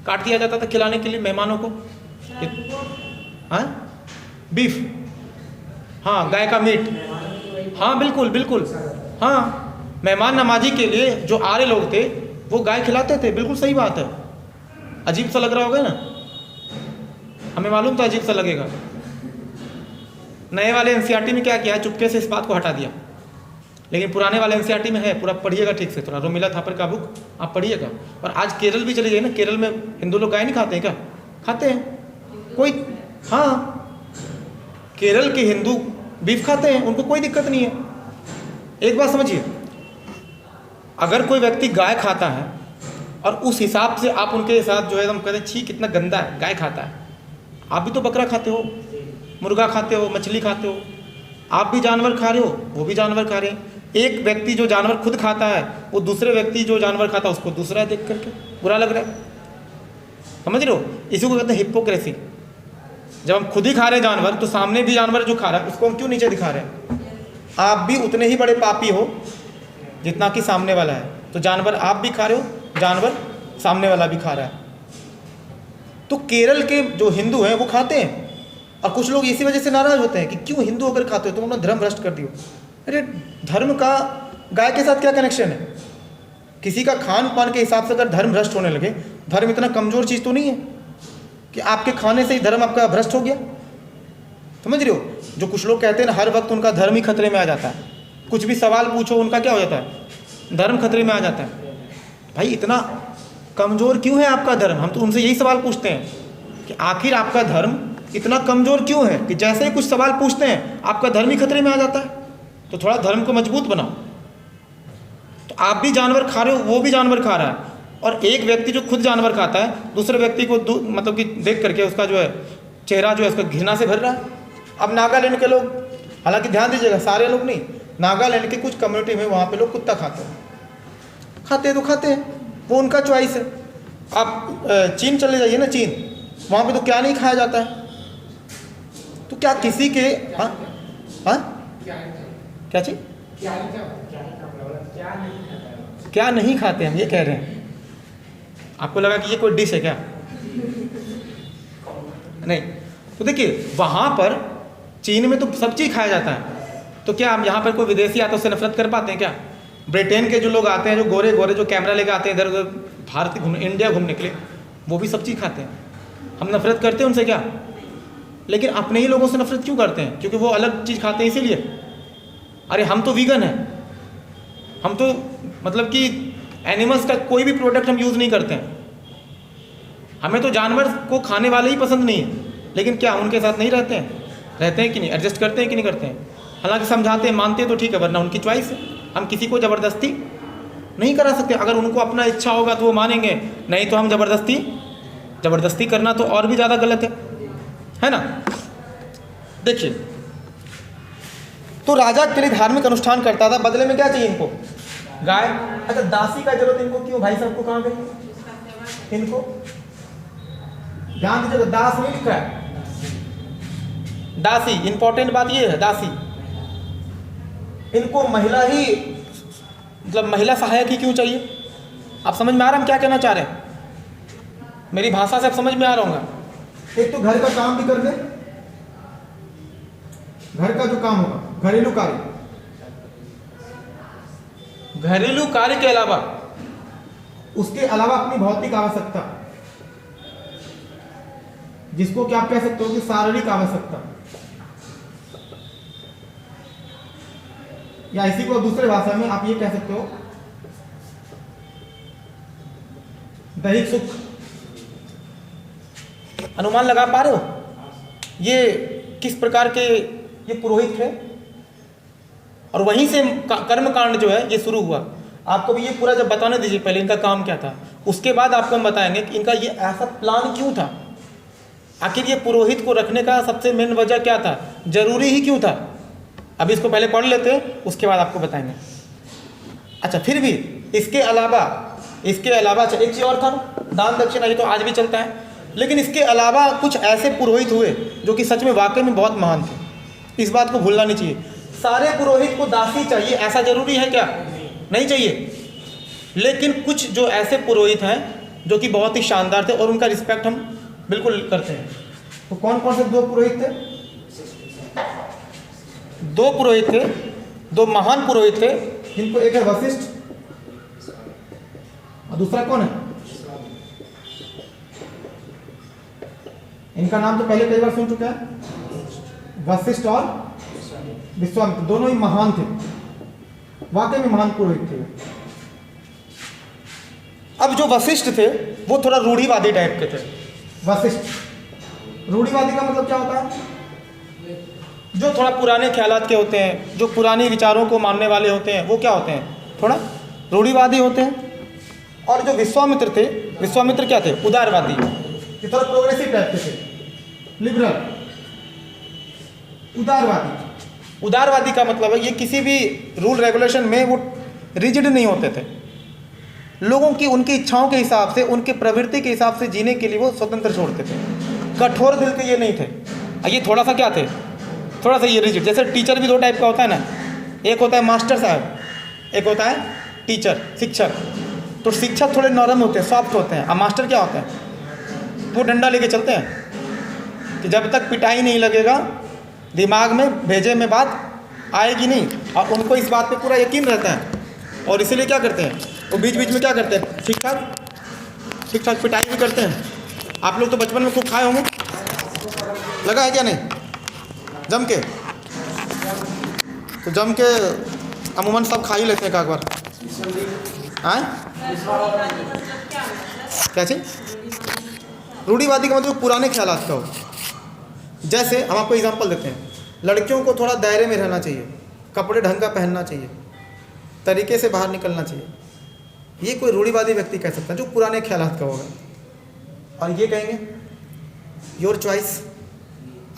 Speaker 1: काट दिया जाता था खिलाने के लिए मेहमानों को। हाँ, बीफ, हाँ, गाय का मीट,
Speaker 3: हाँ बिल्कुल बिल्कुल, हाँ मेहमान नवाजी के लिए जो आर्य लोग थे वो गाय खिलाते थे, बिल्कुल सही बात है। अजीब सा लग रहा होगा ना, हमें मालूम था अजीब सा लगेगा। नए वाले एनसीईआरटी में क्या किया है, चुपके से इस बात को हटा दिया, लेकिन पुराने वाले एनसीईआरटी में है, पूरा पढ़िएगा ठीक से, थोड़ा रोमिला थापर का बुक आप पढ़िएगा। और आज केरल भी चले जाइए ना, केरल में हिंदू लोग गाय नहीं खाते हैं क्या? खाते हैं कोई, हाँ केरल के हिंदू बीफ खाते हैं, उनको कोई दिक्कत नहीं है। एक बात समझिए, अगर कोई व्यक्ति गाय खाता है और उस हिसाब से आप उनके साथ जो है हम कहते हैं छी कितना गंदा है, गाय खाता है, आप भी तो बकरा खाते हो, मुर्गा खाते हो, मछली खाते हो, आप भी जानवर खा रहे हो, वो भी जानवर खा रहे हैं। एक व्यक्ति जो जानवर खुद खाता है वो दूसरे व्यक्ति जो जानवर खाता है उसको दूसरा देख करके बुरा लग रहा है, समझ रहे हो? इसी को कहते हैं हिपोक्रेसी। जब हम खुद ही खा रहे हैं जानवर, तो सामने भी जानवर जो खा रहा है उसको हम क्यों नीचे दिखा रहे हैं? आप भी उतने ही बड़े पापी हो जितना कि सामने वाला है, तो जानवर आप भी खा रहे हो, जानवर सामने वाला भी खा रहा है। तो केरल के जो हिंदू हैं वो खाते हैं, और कुछ लोग इसी वजह से नाराज होते हैं कि क्यों हिंदू अगर खाते हो तुम अपना धर्म भ्रष्ट कर दियो। अरे धर्म का गाय के साथ क्या कनेक्शन है? किसी का खान पान के हिसाब से अगर धर्म भ्रष्ट होने लगे, धर्म इतना कमज़ोर चीज़ तो नहीं है कि आपके खाने से ही धर्म आपका भ्रष्ट हो गया, समझ रहे हो? जो कुछ लोग कहते हैं ना हर वक्त उनका धर्म ही खतरे में आ जाता है, कुछ भी सवाल पूछो उनका क्या हो जाता है, धर्म खतरे में आ जाता है। भाई इतना कमज़ोर क्यों है आपका धर्म? हम तो उनसे यही सवाल पूछते हैं कि आखिर आपका धर्म इतना कमज़ोर क्यों है कि जैसे ही कुछ सवाल पूछते हैं आपका धर्म ही खतरे में आ जाता है। तो थोड़ा धर्म को मजबूत बनाओ। तो आप भी जानवर खा रहे हो, वो भी जानवर खा रहा है, और एक व्यक्ति जो खुद जानवर खाता है दूसरे व्यक्ति को मतलब कि देख करके उसका जो है चेहरा जो है उसका घृणा से भर रहा है। अब नागालैंड के लोग, हालांकि ध्यान दीजिएगा सारे लोग नहीं, नागालैंड की कुछ कम्युनिटी में वहाँ पे लोग कुत्ता खाते हैं, खाते हैं तो खाते हैं, वो उनका चॉइस है। आप चीन चले जाइए ना, चीन, वहाँ पे तो क्या नहीं खाया जाता है। तो क्या किसी के हाँ हाँ क्या चीज क्या नहीं खाते हम ये कह रहे हैं? आपको लगा कि ये कोई डिश है क्या? नहीं। तो देखिए वहाँ पर चीन में तो सब चीज़ खाया जाता है, तो क्या हम यहाँ पर कोई विदेशी आता है उससे नफरत कर पाते हैं क्या? ब्रिटेन के जो लोग आते हैं, जो गोरे गोरे जो कैमरा लेकर आते हैं इधर उधर भारत घूमने, इंडिया घूमने के लिए, वो भी सब चीज़ खाते हैं। हम नफरत करते हैं उनसे क्या? लेकिन अपने ही लोगों से नफरत क्यों करते हैं? क्योंकि वो अलग चीज़ खाते हैं इसीलिए। अरे हम तो वीगन हैं, हम तो मतलब कि एनिमल्स का कोई भी प्रोडक्ट हम यूज़ नहीं करते हैं। हमें तो जानवर को खाने वाले ही पसंद नहीं है, लेकिन क्या उनके साथ नहीं रहते हैं? रहते हैं कि नहीं? एडजस्ट करते हैं कि नहीं करते हैं? हालांकि समझाते हैं, मानते हैं तो ठीक है, वरना उनकी चॉइस है। हम किसी को ज़बरदस्ती नहीं करा सकते। अगर उनको अपना इच्छा होगा तो वो मानेंगे, नहीं तो हम ज़बरदस्ती करना तो और भी ज़्यादा गलत है ना? देखिए, तो राजा के लिए धार्मिक अनुष्ठान करता था, बदले में क्या चाहिए इनको? गाय। अच्छा, दासी का जरूरत इनको क्यों? भाई साहब को कहाँ गई इनको? ध्यान दीजिएगा, दास नहीं लिखा है, दासी। इंपॉर्टेंट बात ये है, दासी। इनको महिला ही मतलब महिला सहायक ही क्यों चाहिए? आप समझ में आ रहा है हम क्या कहना चाह रहे हैं? मेरी भाषा से आप समझ में आ रहा होगा। एक तो घर का काम भी कर दे, घर का जो काम होगा, घरेलू कार्य के अलावा, उसके अलावा अपनी भौतिक आवश्यकता, जिसको क्या आप कह सकते हो कि शारीरिक आवश्यकता, या इसी को दूसरे भाषा में आप ये कह सकते हो दैहिक सुख। अनुमान लगा पा रहे हो ये किस प्रकार के ये पुरोहित थे? और वहीं से कर्म कांड जो है ये शुरू हुआ। आपको भी ये पूरा जब बताने दीजिए, पहले इनका काम क्या था, उसके बाद आपको हम बताएंगे कि इनका ये ऐसा प्लान क्यों था। आखिर ये पुरोहित को रखने का सबसे मेन वजह क्या था, जरूरी ही क्यों था? अभी इसको पहले पढ़ लेते हैं, उसके बाद आपको बताएंगे। अच्छा, फिर भी इसके अलावा अच्छा एक चीज़ और था, दान दक्षिणा, ये तो आज भी चलता है, लेकिन इसके अलावा कुछ ऐसे पुरोहित हुए जो कि सच में वाकई में बहुत महान थे। इस बात को भूलना नहीं चाहिए। सारे पुरोहित को दासी चाहिए ऐसा जरूरी है क्या? नहीं चाहिए। लेकिन कुछ जो ऐसे पुरोहित हैं जो कि बहुत ही शानदार थे और उनका रिस्पेक्ट हम बिल्कुल करते हैं। तो कौन कौन से दो पुरोहित थे? दो पुरोहित थे,
Speaker 1: दो महान पुरोहित थे, जिनको एक है वशिष्ठ और दूसरा कौन है? इनका नाम तो पहले कई बार सुन चुका है, वशिष्ठ और विश्वामित्र। दोनों ही महान थे, वाकई में महान पुरोहित थे। अब जो वशिष्ठ थे वो थोड़ा रूढ़िवादी टाइप के थे। वशिष्ठ, रूढ़िवादी का मतलब क्या होता है? जो थोड़ा पुराने ख्यालात के होते हैं, जो पुराने विचारों को मानने वाले होते हैं, वो क्या होते हैं? थोड़ा रूढ़िवादी होते हैं। और जो विश्वामित्र थे, विश्वामित्र क्या थे? उदारवादी, ये थोड़ा प्रोग्रेसिव टाइप के थे, लिबरल, उदारवादी। उदारवादी का मतलब है ये किसी भी रूल रेगुलेशन में वो रिजिड नहीं होते थे। लोगों की उनकी इच्छाओं के हिसाब से, उनके प्रवृत्ति के हिसाब से जीने के लिए वो स्वतंत्र छोड़ते थे। कठोर दिल के ये नहीं थे। ये थोड़ा सा क्या थे? थोड़ा सा ये रिजिड। जैसे टीचर भी दो टाइप का होता है ना, एक होता है मास्टर साहब, एक होता है टीचर, शिक्षक। तो शिक्षक थोड़े नरम होते हैं, सॉफ्ट होते हैं, और मास्टर क्या होते हैं? वो डंडा लेके चलते हैं कि जब तक पिटाई नहीं लगेगा दिमाग में, भेजे में बात आएगी नहीं। और उनको इस बात पे पूरा यकीन रहता है, और इसीलिए क्या करते हैं वो बीच बीच में क्या करते हैं? ठीक ठाक पिटाई भी करते हैं। आप लोग तो बचपन में खूब खाए होंगे, लगा है क्या नहीं? जम के, तो जम के अमूमन सब खा ही लेते हैं एक बार। हाँ, क्या चीज़? रूढ़िवादी का मतलब पुराने ख्यालात का हो। जैसे हम आपको एग्जांपल देते हैं, लड़कियों को थोड़ा दायरे में रहना चाहिए, कपड़े ढंग का पहनना चाहिए, तरीके से बाहर निकलना चाहिए। ये कोई रूढ़िवादी व्यक्ति कह सकता है जो पुराने ख्यालात का होगा। और ये कहेंगे योर चॉइस,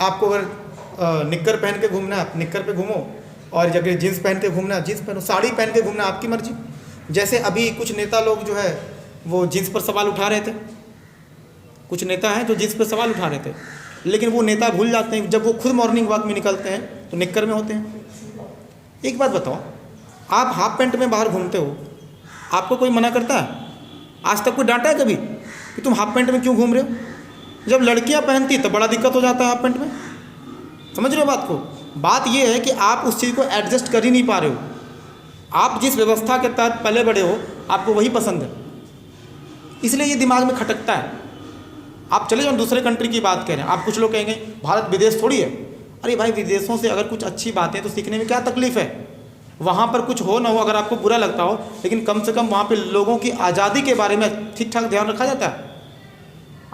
Speaker 1: आपको अगर निक्कर पहन के घूमना है आप निक्कर पे घूमो, और अगर जीन्स पहन के घूमना है जीन्स पहनो, साड़ी पहन के घूमना आपकी मर्जी। जैसे अभी कुछ नेता लोग जो है वो जीन्स पर सवाल उठा रहे थे, कुछ नेता हैं जो जीन्स पर सवाल उठा रहे थे, लेकिन वो नेता भूल जाते हैं जब वो खुद मॉर्निंग वॉक में निकलते हैं तो निक्कर में होते हैं। एक बात बताओ, आप हाफ पैंट में बाहर घूमते हो, आपको कोई मना करता है? आज तक कोई डांटा है कभी कि तुम हाफ पैंट में क्यों घूम रहे हो? जब लड़कियां पहनती तो बड़ा दिक्कत हो जाता है हाफ पैंट में। समझ रहे हो बात को? बात यह है कि आप उस चीज़ को एडजस्ट कर ही नहीं पा रहे हो। आप जिस व्यवस्था के तहत पले बड़े हो आपको वही पसंद है, इसलिए ये दिमाग में खटकता है। आप चले जाओ दूसरे कंट्री की बात कह रहे हैं, आप कुछ लोग कहेंगे भारत विदेश थोड़ी है। अरे भाई, विदेशों से अगर कुछ अच्छी बातें तो सीखने में क्या तकलीफ़ है? वहाँ पर कुछ हो ना हो, अगर आपको बुरा लगता हो, लेकिन कम से कम वहाँ पे लोगों की आज़ादी के बारे में ठीक ठाक ध्यान रखा जाता है।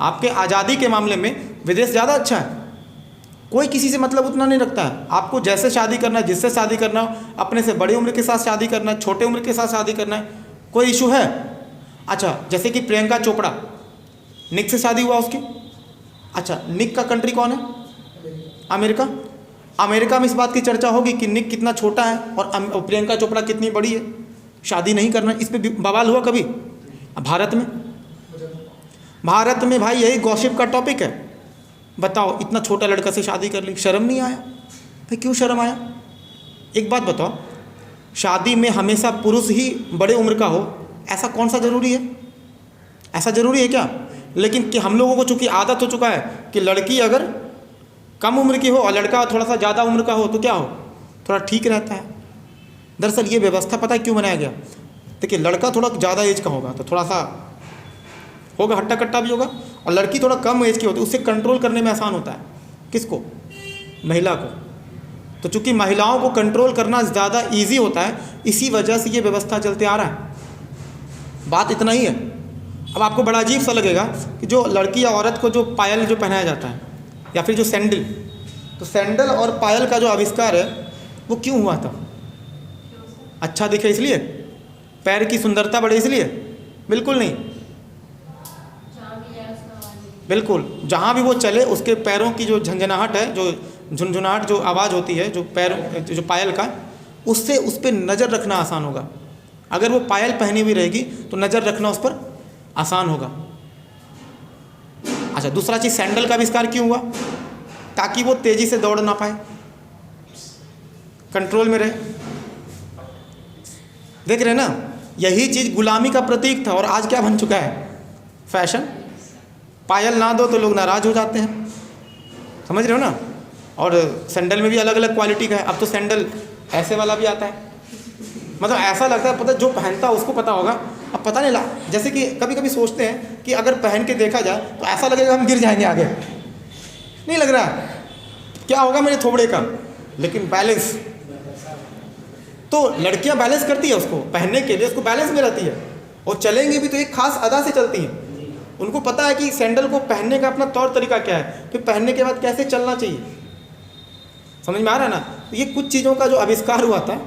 Speaker 1: आपके आज़ादी के मामले में विदेश ज़्यादा अच्छा है। कोई किसी से मतलब उतना नहीं रखता है। आपको जैसे शादी करना है, जिससे शादी करना हो, अपने से बड़ी उम्र के साथ शादी करना है, छोटे उम्र के साथ शादी करना है, कोई इशू है? अच्छा, जैसे कि प्रियंका चोपड़ा, निक से शादी हुआ उसकी। अच्छा, निक का कंट्री कौन है? अमेरिका। अमेरिका में इस बात की चर्चा होगी कि निक कितना छोटा है और प्रियंका चोपड़ा कितनी बड़ी है, शादी नहीं करना, इस पर बवाल हुआ कभी? भारत में भाई यही गॉसिप का टॉपिक है। बताओ, इतना छोटा लड़का से शादी कर ली, शर्म नहीं आया? भाई क्यों शर्म आया? एक बात बताओ, शादी में हमेशा पुरुष ही बड़े उम्र का हो, ऐसा कौन सा ज़रूरी है? ऐसा ज़रूरी है क्या? लेकिन कि हम लोगों को चूँकि आदत हो चुका है कि लड़की अगर कम उम्र की हो और लड़का थोड़ा सा ज़्यादा उम्र का हो तो क्या हो, थोड़ा ठीक रहता है। दरअसल ये व्यवस्था पता है क्यों बनाया गया? देखिए, लड़का थोड़ा ज़्यादा एज का होगा तो थोड़ा सा होगा, हट्टा कट्टा भी होगा, और लड़की थोड़ा कम एज की होती है, उससे कंट्रोल करने में आसान होता है। किसको? महिला को। तो चूँकि महिलाओं को कंट्रोल करना ज़्यादा ईजी होता है, इसी वजह से ये व्यवस्था चलते आ रहा है। बात इतना ही है। अब आपको बड़ा अजीब सा लगेगा कि जो लड़की या औरत को जो पायल जो पहनाया जाता है या फिर जो सैंडल, तो सैंडल और पायल का जो आविष्कार है वो क्यों हुआ था? अच्छा दिखे इसलिए? पैर की सुंदरता बढ़े इसलिए? बिल्कुल नहीं, बिल्कुल। जहाँ भी वो चले उसके पैरों की जो झंझनाहट है, जो झुनझुनाहट जो आवाज़ होती है, जो पैर जो पायल का, उससे उस पर नज़र रखना आसान होगा। अगर वो पायल पहनी हुई रहेगी तो नज़र रखना उस पर आसान होगा। अच्छा, दूसरा चीज़, सैंडल का आविष्कार क्यों हुआ? ताकि वो तेज़ी से दौड़ ना पाए, कंट्रोल में रहे। देख रहे ना, यही चीज़ गुलामी का प्रतीक था और आज क्या बन चुका है? फैशन। पायल ना दो तो लोग नाराज़ हो जाते हैं, समझ रहे हो ना। और सैंडल में भी अलग अलग क्वालिटी का है। अब तो सैंडल
Speaker 3: ऐसे वाला भी आता है, मतलब ऐसा लगता है, पता जो पहनता है उसको पता होगा। अब पता नहीं लगा, जैसे कि कभी कभी सोचते हैं कि अगर पहन के देखा जाए तो ऐसा लगेगा हम गिर जाएंगे आगे, नहीं लग रहा है क्या होगा मेरे थोबड़े का, लेकिन बैलेंस तो लड़कियां बैलेंस करती है उसको पहनने के लिए, उसको बैलेंस में रहती है और चलेंगी भी तो एक खास अदा से चलती हैं। उनको पता है कि सैंडल को पहनने का अपना तौर तरीका क्या है, कि पहनने के बाद कैसे चलना चाहिए। समझ में आ रहा है ना? ये कुछ चीज़ों का जो आविष्कार हुआ था